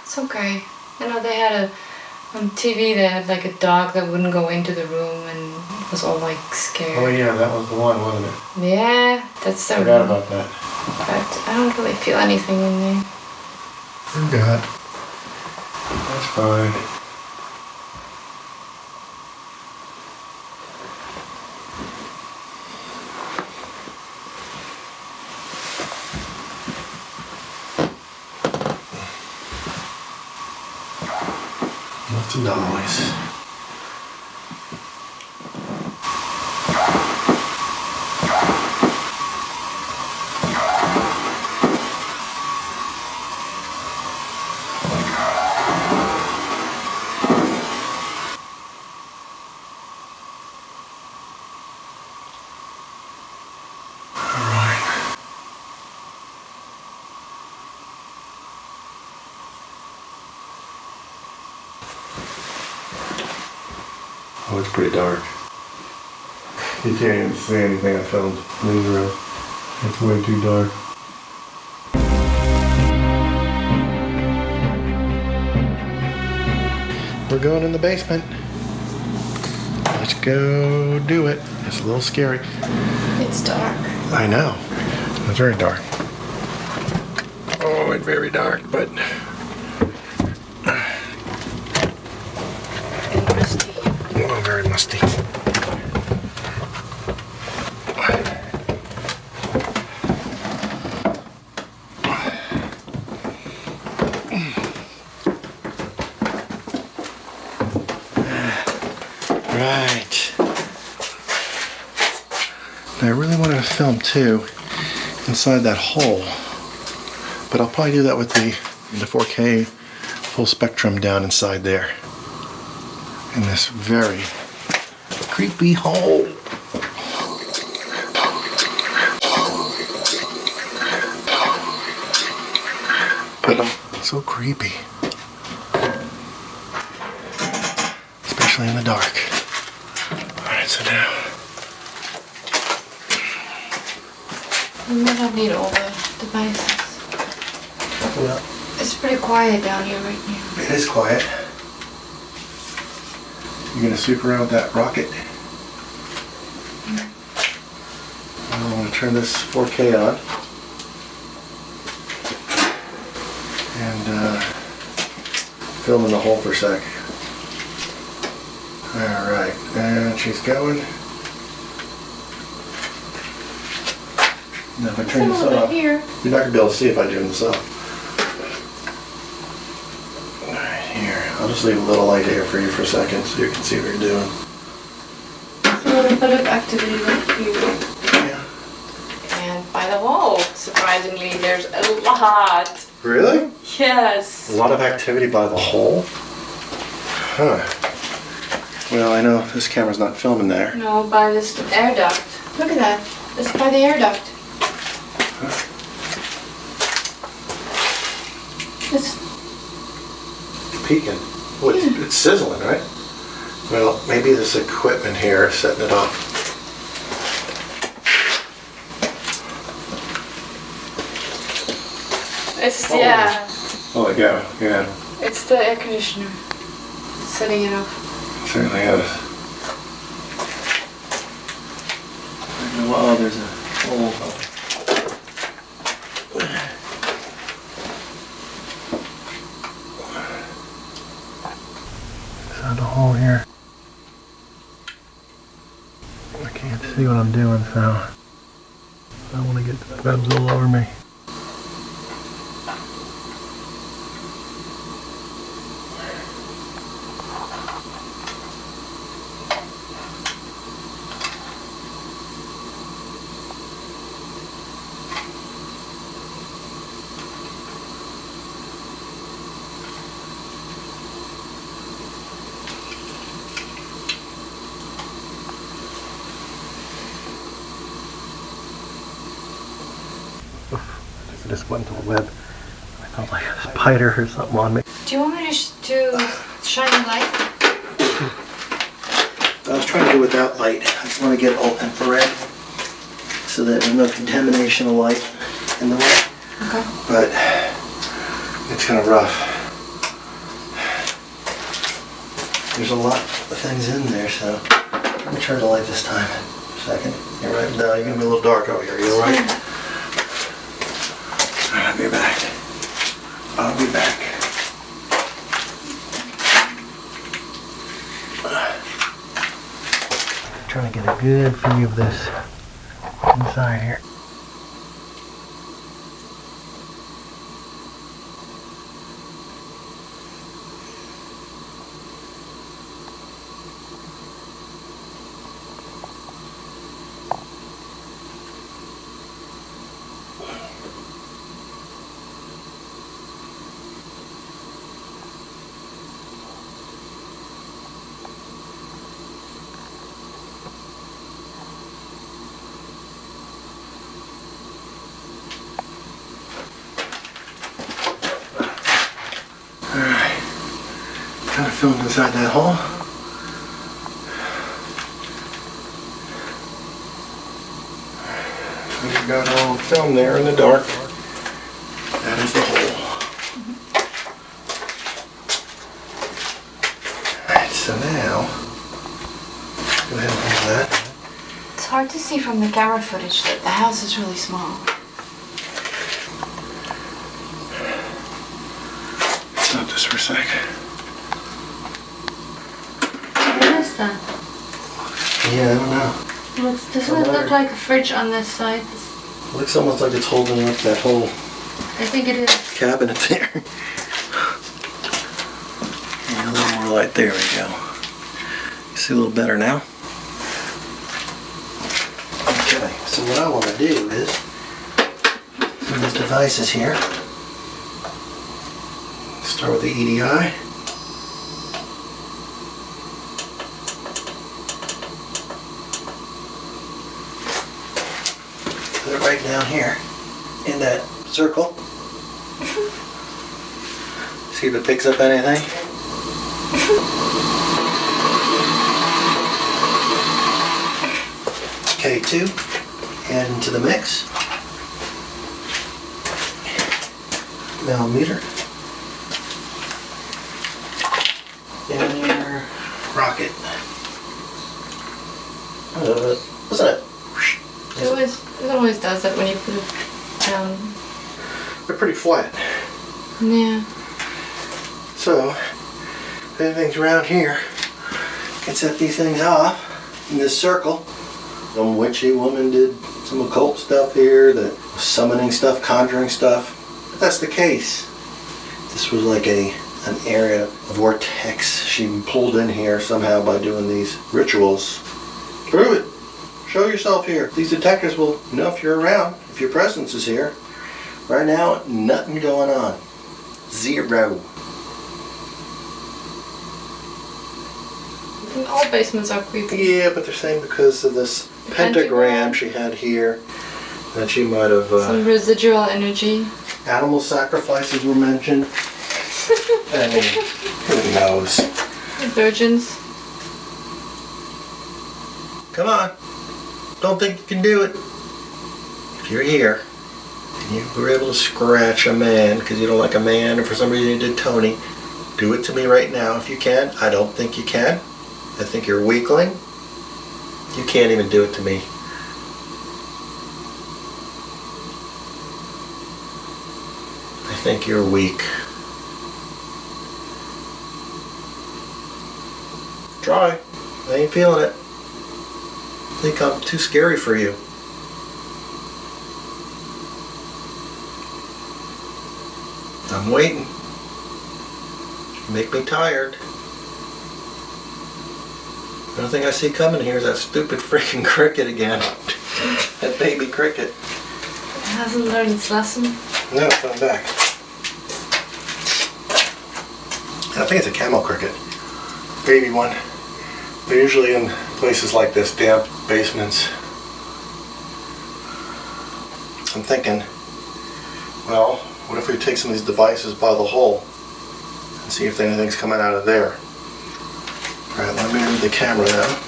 It's okay. I know they had on TV they had like a dog that wouldn't go into the room and was all like scared. Oh yeah, that was the one, wasn't it? Yeah, that's the Forgot room. about that. But I don't really feel anything in there. Forgot. That's fine. Lots of noise. Oh, it's pretty dark. You can't even see anything I filmed in these rooms. It's way too dark. We're going in the basement. Let's go do it. It's a little scary. It's dark. I know. It's very dark. Oh, it's very dark, but... Oh, very musty. Right. Now I really wanted to film too inside that hole, but I'll probably do that with the 4K full spectrum down inside there. In this very creepy hole. But so creepy. Especially in the dark. Alright, so now. We don't need all the devices. Well, it's pretty quiet down here right now. It is quiet. You gonna sweep around with that rocket? I'm gonna turn this 4K on. And film in the hole for a sec. Alright, and she's going. Now if I turn this off, here. you're not going to be able to see if I turn this off. Alright, here. I'll just leave a little light here for you for a second so you can see what you're doing. A little bit of activity right here. Yeah. And by the wall, surprisingly, there's a lot. Really? Yes. A lot of activity by the hole? Huh. Well, I know this camera's not filming there. No, by this air duct. Look at that. It's by the air duct. It's Peeking. Oh, it's sizzling, right? Well, maybe this equipment here is setting it off. It's yeah. Oh, yeah. It's the air conditioner. It's setting it off. It certainly is. Wow, there's a hole. Found a hole here. I can't see what I'm doing, so I don't want to get the webs all over me. I just went to the web. I felt like a spider or something on me. Do you want me to shine the light? I was trying to do without light. I just want to get all infrared so that there's no contamination of light in the way. Okay. But it's kind of rough. There's a lot of things in there, so let me turn the light this time. A second. You're right. No, you're going to be a little dark over here. You all right? I'll be back. I'll be back. I'm trying to get a good view of this inside here. Kind of filmed inside that hole. We've got all film there in the dark. That is the hole. Alright, so now, go ahead and hold that. It's hard to see from the camera footage that the house is really small. Stop this for a sec. What is that? Yeah, I don't know. Doesn't it look like a fridge on this side? It looks almost like it's holding up that whole I think it is. cabinet there. Yeah, a little more light. There we go. You see a little better now? Okay, so what I want to do is, so this device is here. Start with the EDI. Put it right down here in that circle. See if it picks up anything. K2, add into the mix. Millimeter. And your rocket. Wasn't it? It always does that when you put it down. They're pretty flat. Yeah. So, if anything's around here, can set these things off in this circle. Some witchy woman did some occult stuff here, that was summoning stuff, conjuring stuff. If that's the case, this was like an area, a vortex she pulled in here somehow by doing these rituals. Prove it. Show yourself here. These detectives will know if you're around, if your presence is here. Right now, nothing going on. Zero. All basements are creepy. Yeah, but they're saying because of this pentagram she had here, that she might have... some residual energy. Animal sacrifices were mentioned. I mean, who knows? Virgins. Come on. Don't think you can do it. If you're here, and you were able to scratch a man because you don't like a man, or for some reason you did Tony, do it to me right now if you can. I don't think you can. I think you're a weakling. You can't even do it to me. I think you're weak. Try. I ain't feeling it. I think I'm too scary for you. I'm waiting. You make me tired. The only thing I see coming here is that stupid freaking cricket again. That baby cricket. It hasn't learned its lesson. No, it's not back. I think it's a camel cricket. Baby one. They're usually in places like this, damp basements. I'm thinking, well, what if we take some of these devices by the hole and see if anything's coming out of there? Alright, let me move the camera now.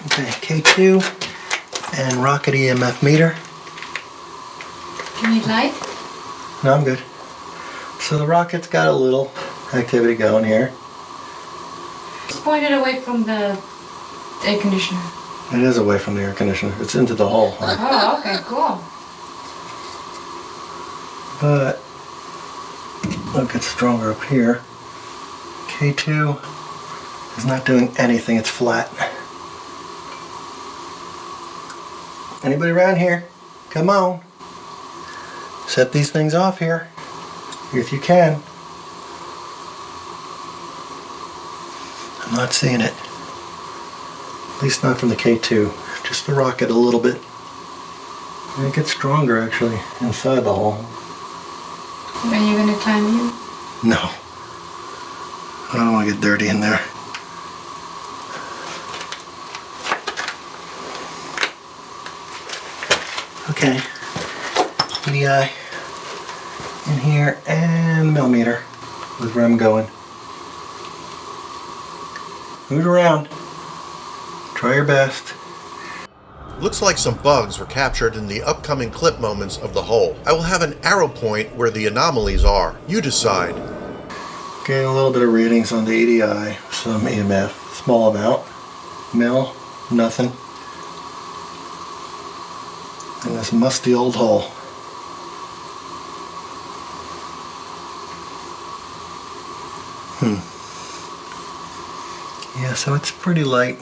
Okay, K2 and rocket EMF meter. Do you need light? No, I'm good. So the rocket's got a little activity going here. Just point it away from the air conditioner. It is away from the air conditioner. It's into the hole. Oh, okay, cool. But look, it's stronger up here. K2 is not doing anything. It's flat. Anybody around here? Come on. Set these things off here, if you can. I'm not seeing it. At least not from the K2. Just the rocket a little bit. And it gets stronger actually inside the hole. Are you gonna climb in? No. I don't want to get dirty in there. Okay. EDI in here and millimeter is where I'm going. Move around. Try your best. Looks like some bugs were captured in the upcoming clip moments of the hole. I will have an arrow point where the anomalies are. You decide. Getting a little bit of readings on the EDI, some EMF, small amount. Mil, nothing. And this musty old hole. Yeah, so it's pretty light.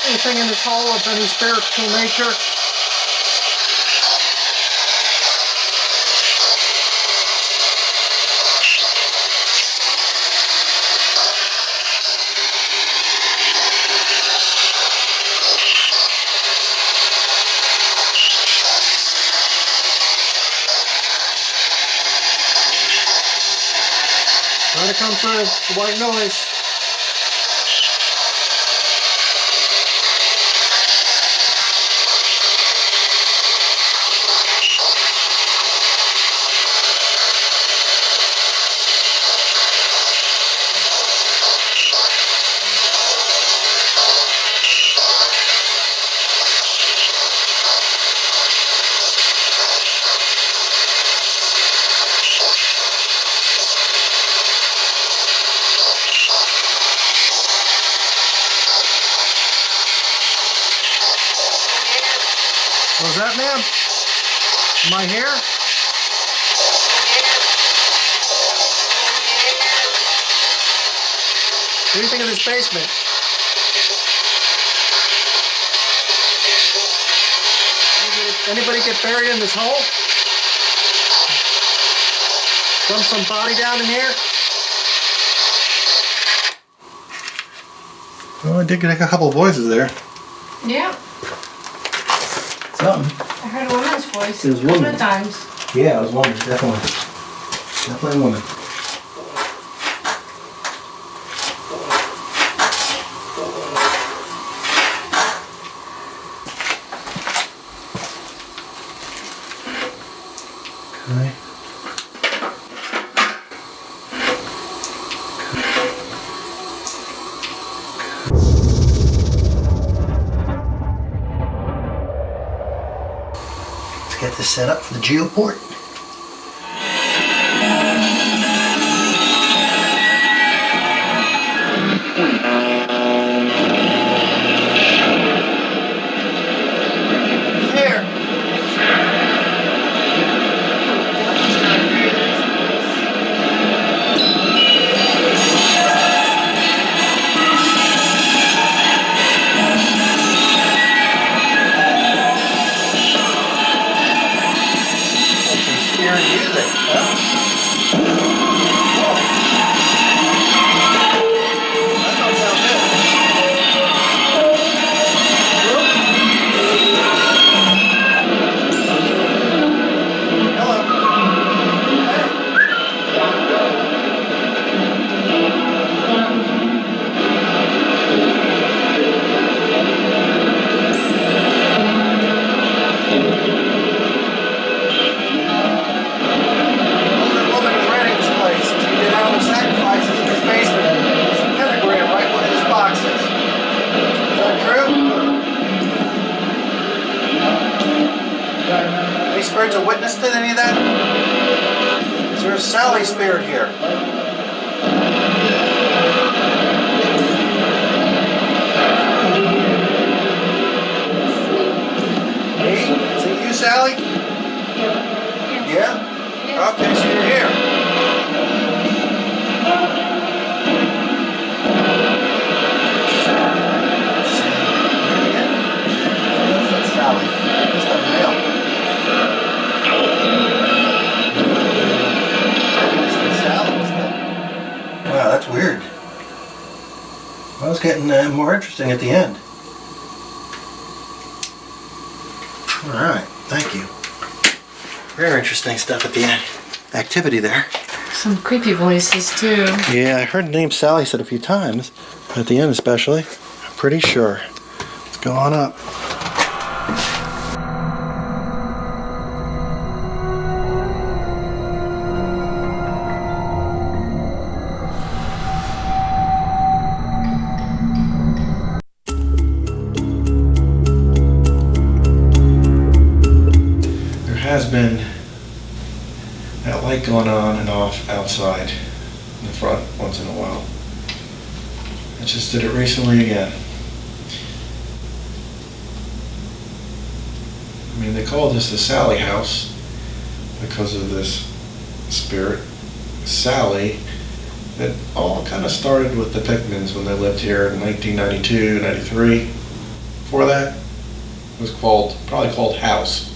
Anything in this hole of any spiritual nature? Trying to come through. It's a white noise. What, ma'am? Am I here? What do you think of this basement? Anybody get buried in this hole? Dump some body down in here? Oh, I did get a couple of voices there. Yeah. Something. I heard a woman's voice It was a couple woman. of times. Yeah, it was woman, definitely. Definitely a woman. Okay. Let's get this set up for the Geoport. Spirits a witness to any of that? Is there a Sallie spirit here? Me? Is it you, Sallie? Yeah? Okay, so you're here. That's Sallie. That's the mail. Wow, that's weird. Well, it's getting more interesting at the end. Alright, thank you. Very interesting stuff at the end. Activity there. Some creepy voices too. Yeah, I heard the name Sallie said a few times. At the end especially. I'm pretty sure. Let's go on up. Has been that light going on and off outside in the front once in a while. I just did it recently again. I mean, they call this the Sallie House because of this spirit, Sallie, that all kind of started with the Pickmans when they lived here in 1992, 93. Before that, it was probably called House.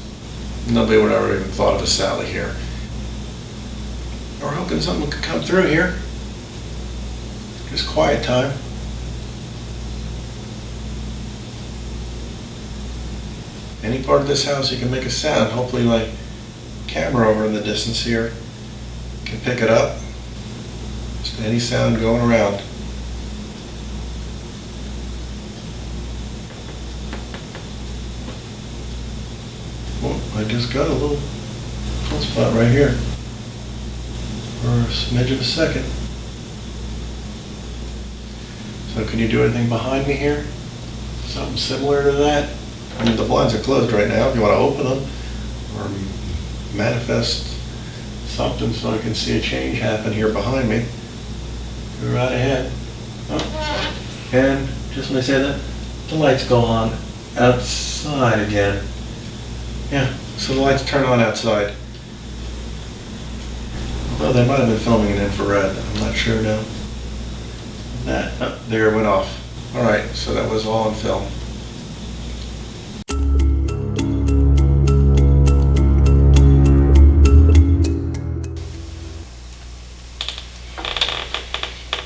Nobody would ever even thought of a Sallie here. We're hoping something could come through here. Just quiet time. Any part of this house you can make a sound. Hopefully my camera over in the distance here can pick it up. Just any sound going around. Well, I just got a little cold spot right here for a smidge of a second. So can you do anything behind me here? Something similar to that? I mean, the blinds are closed right now. If you want to open them or manifest something so I can see a change happen here behind me, go right ahead. Oh. And just when I say that, the lights go on outside again. Yeah, so the lights turn on outside. Well, they might have been filming in infrared. I'm not sure now. There it went off. All right, so that was all on film.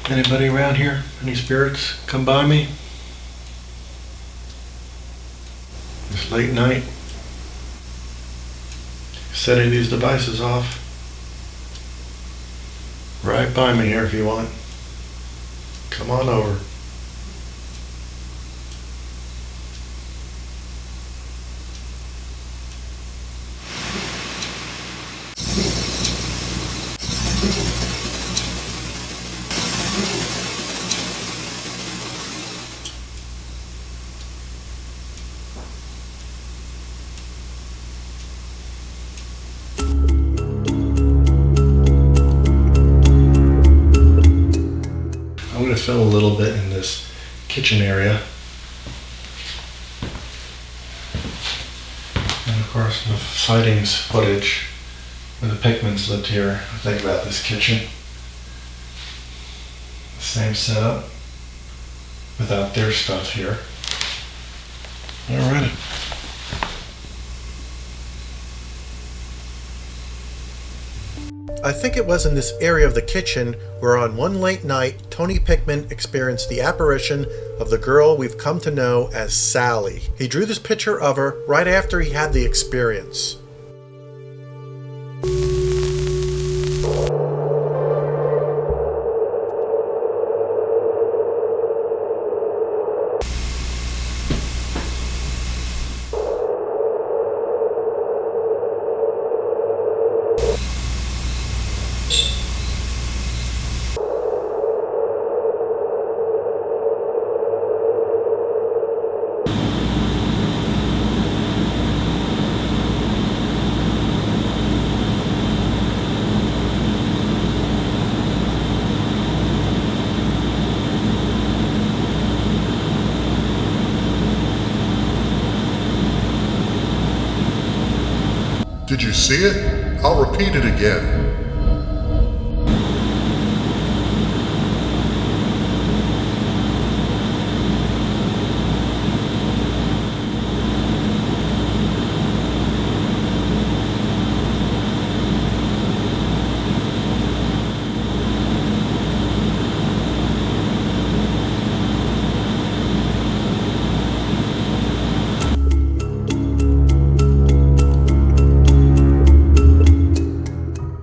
Anybody around here? Any spirits come by me? It's late night. Setting these devices off. Right by me here if you want. Come on over. I'm going to film a little bit in this kitchen area. And of course the sightings footage when the Pickmans lived here. Think about this kitchen. Same setup without their stuff here. Alrighty. I think it was in this area of the kitchen where on one late night, Tony Pickman experienced the apparition of the girl we've come to know as Sallie. He drew this picture of her right after he had the experience. Did you see it? I'll repeat it again.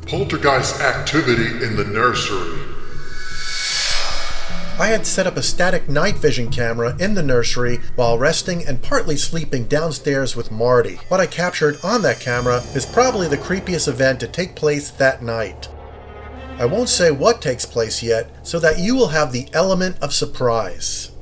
Poltergeist activity in the nursery. I had set up a static night vision camera in the nursery while resting and partly sleeping downstairs with Marty. What I captured on that camera is probably the creepiest event to take place that night. I won't say what takes place yet, so that you will have the element of surprise.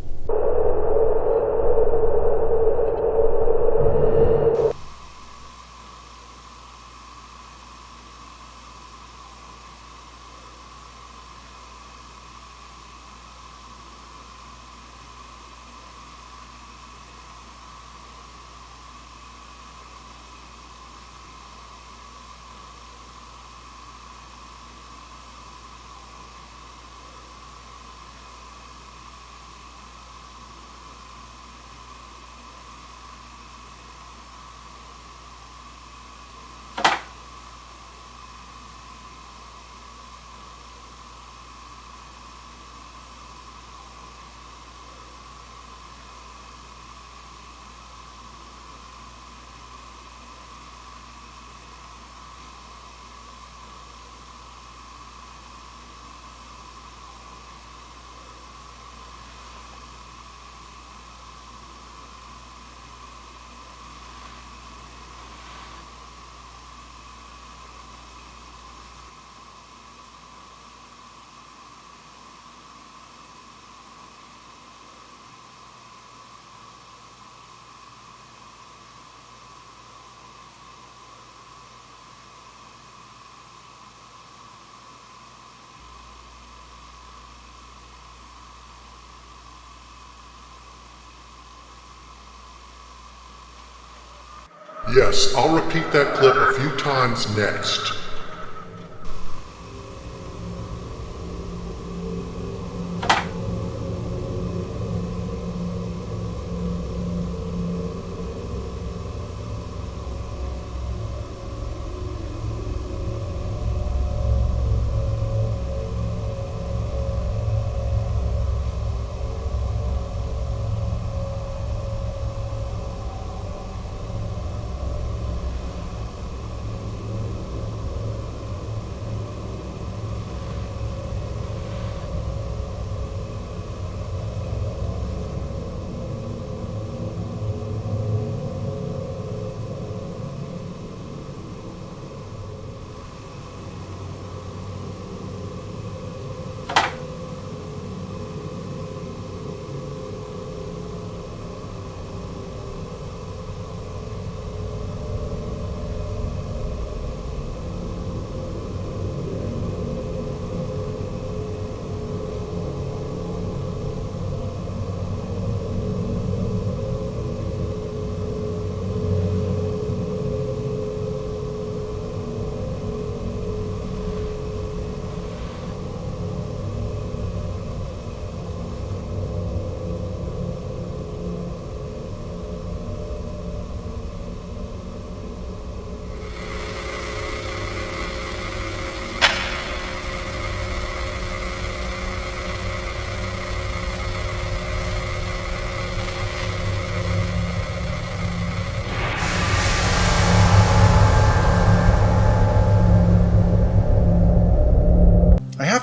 Yes, I'll repeat that clip a few times next.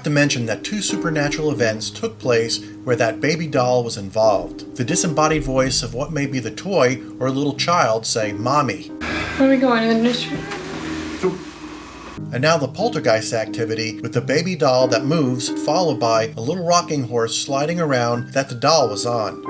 To mention that 2 supernatural events took place where that baby doll was involved. The disembodied voice of what may be the toy or a little child say, "Mommy." Where are we going? In the nursery? And now the poltergeist activity with the baby doll that moves, followed by a little rocking horse sliding around that the doll was on.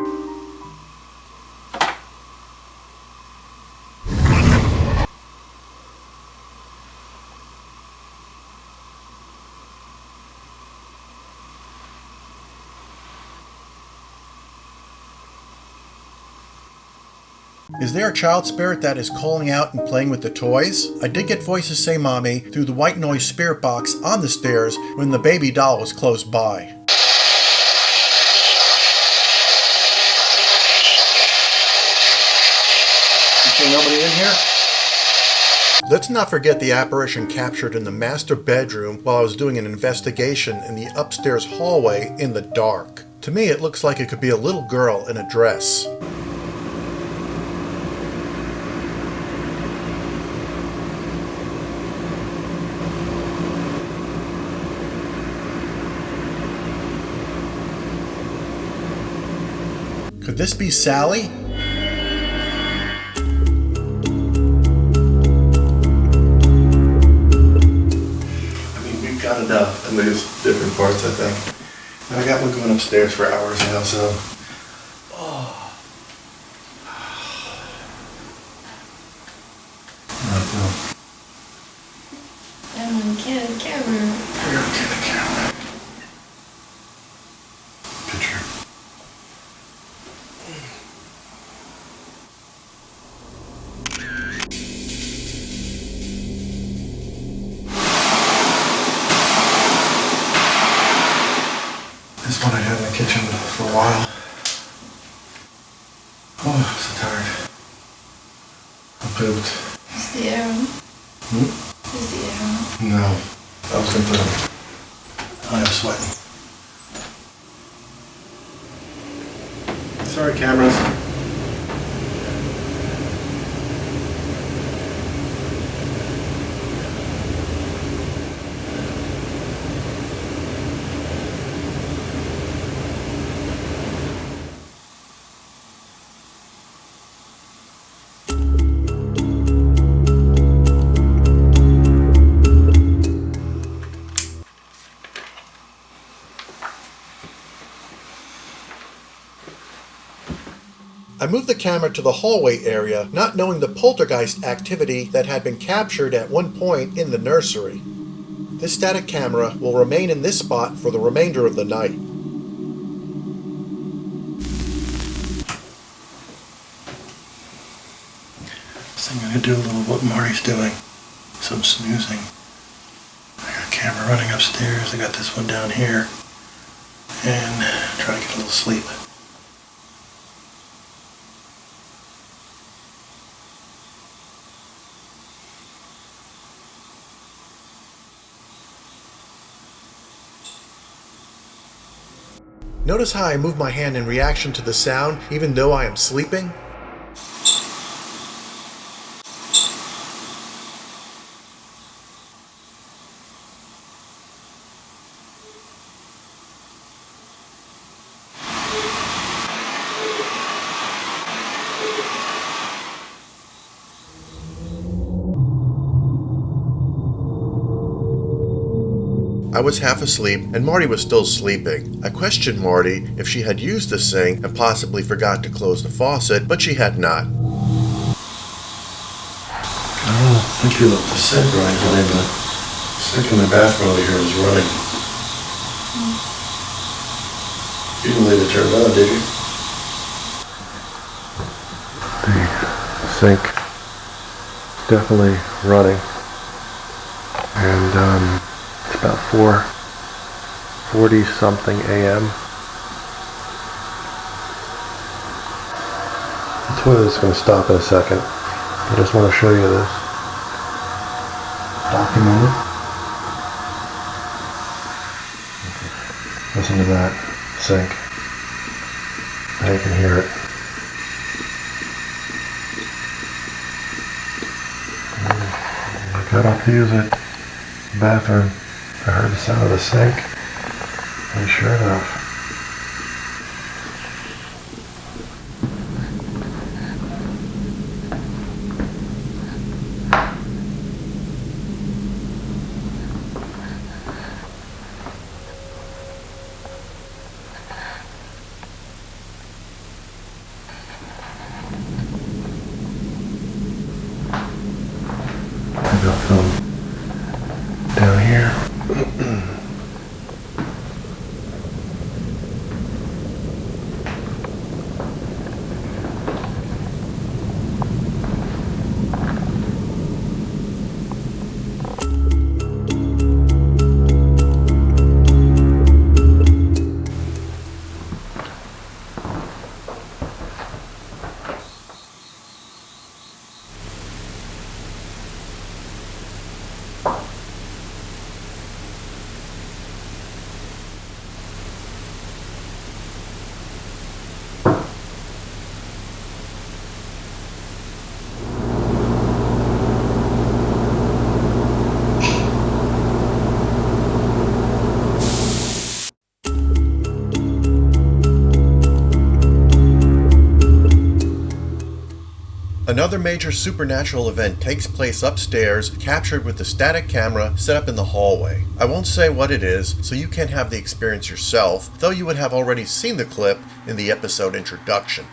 Is there a child spirit that is calling out and playing with the toys? I did get voices say "Mommy" through the white noise spirit box on the stairs when the baby doll was close by. You see nobody in here? Let's not forget the apparition captured in the master bedroom while I was doing an investigation in the upstairs hallway in the dark. To me, it looks like it could be a little girl in a dress. Could this be Sallie? We've got enough, and there's different parts, I think. And I got one going upstairs for hours now, so. Get a camera. Hurry up, get the camera. Picture. This one I had in the kitchen for a while. Oh, I'm so tired. I pooped. Is the air on? Is the air on? No. I was gonna put them. I am sweating. Sorry, cameras. I moved the camera to the hallway area, not knowing the poltergeist activity that had been captured at one point in the nursery. This static camera will remain in this spot for the remainder of the night. So I'm going to do a little what Marty's doing. Some snoozing. I got a camera running upstairs. I got this one down here. And try to get a little sleep. Notice how I move my hand in reaction to the sound even though I am sleeping? I was half asleep, and Marty was still sleeping. I questioned Marty if she had used the sink and possibly forgot to close the faucet, but she had not. I don't think you left the sink running today, but the sink in the bathroom over here was running. You didn't leave it turned on, did you? The sink is definitely running, and it's about 4:40 something a.m. The toilet is going to stop in a second. I just want to show you this. Documented. Listen to that sink. Now you can hear it. I got up to use it. The bathroom. I heard the sound of the sink, and sure enough, I got some down here. Another major supernatural event takes place upstairs, captured with the static camera set up in the hallway. I won't say what it is, so you can have the experience yourself, though you would have already seen the clip in the episode introduction.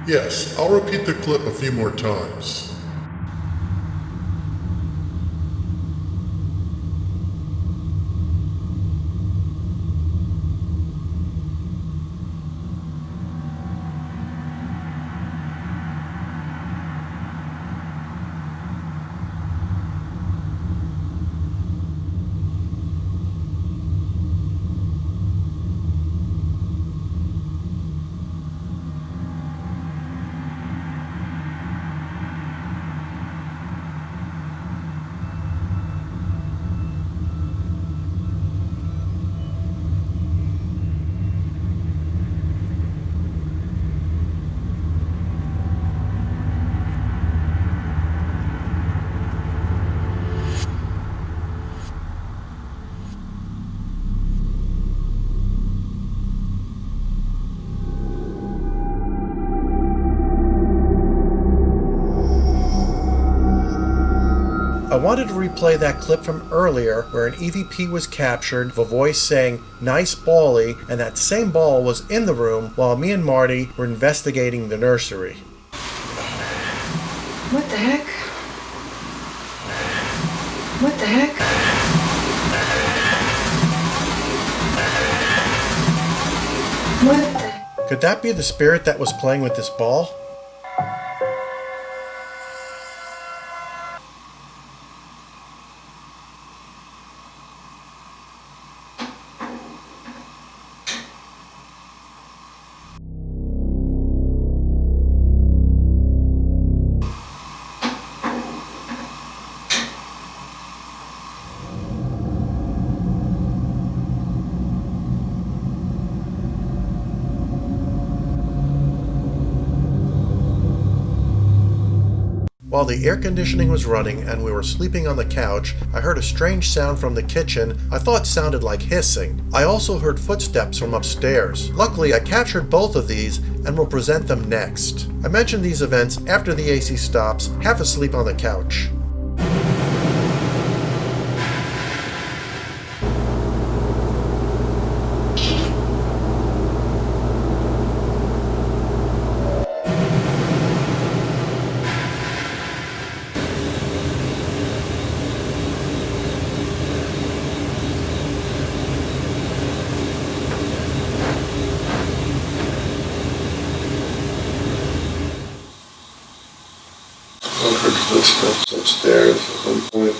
Yes, I'll repeat the clip a few more times. wanted to replay that clip from earlier where an EVP was captured with a voice saying, "Nice ballie," and that same ball was in the room while me and Marty were investigating the nursery. What the heck? What the heck? What the... Could that be the spirit that was playing with this ball? While the air conditioning was running and we were sleeping on the couch, I heard a strange sound from the kitchen I thought sounded like hissing. I also heard footsteps from upstairs. Luckily, I captured both of these and will present them next. I mentioned these events after the AC stops, half asleep on the couch. I heard footsteps upstairs at one point.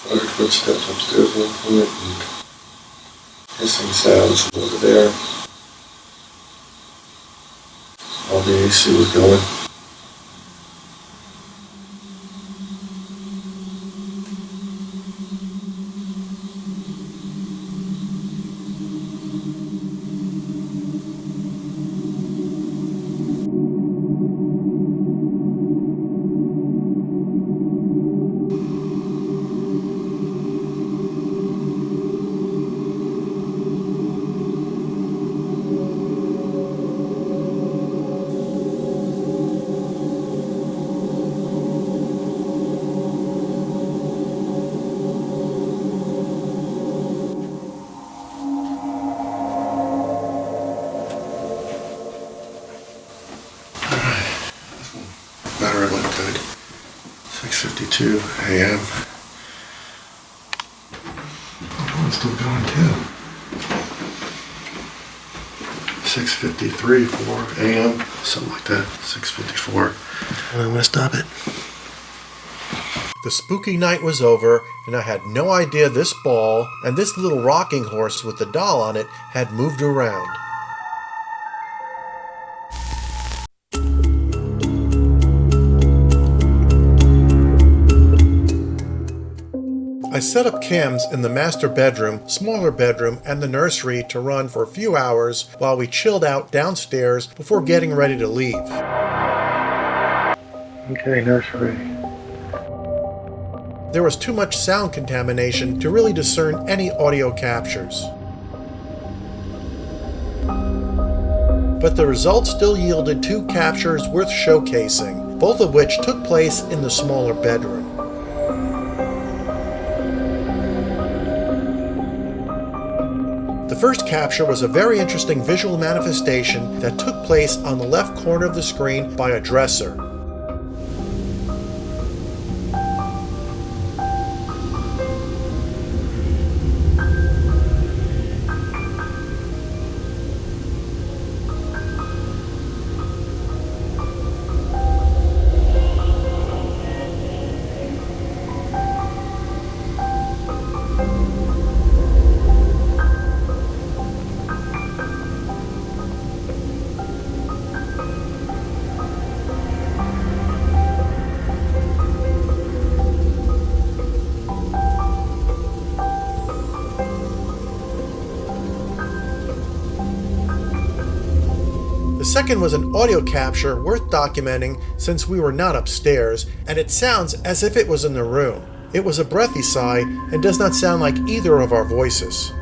I heard footsteps upstairs at one point and hissing sounds from over there. All the AC was going. Battery went good. 6:52 a.m. One's still going too. 6:53 4 a.m. Something like that. 6:54. And I'm gonna stop it. The spooky night was over, and I had no idea this ball and this little rocking horse with the doll on it had moved around. I set up cams in the master bedroom, smaller bedroom, and the nursery to run for a few hours while we chilled out downstairs before getting ready to leave. Okay, nursery. There was too much sound contamination to really discern any audio captures. But the results still yielded 2 captures worth showcasing, both of which took place in the smaller bedroom. The first capture was a very interesting visual manifestation that took place on the left corner of the screen by a dresser. The second was an audio capture worth documenting since we were not upstairs, and it sounds as if it was in the room. It was a breathy sigh and does not sound like either of our voices.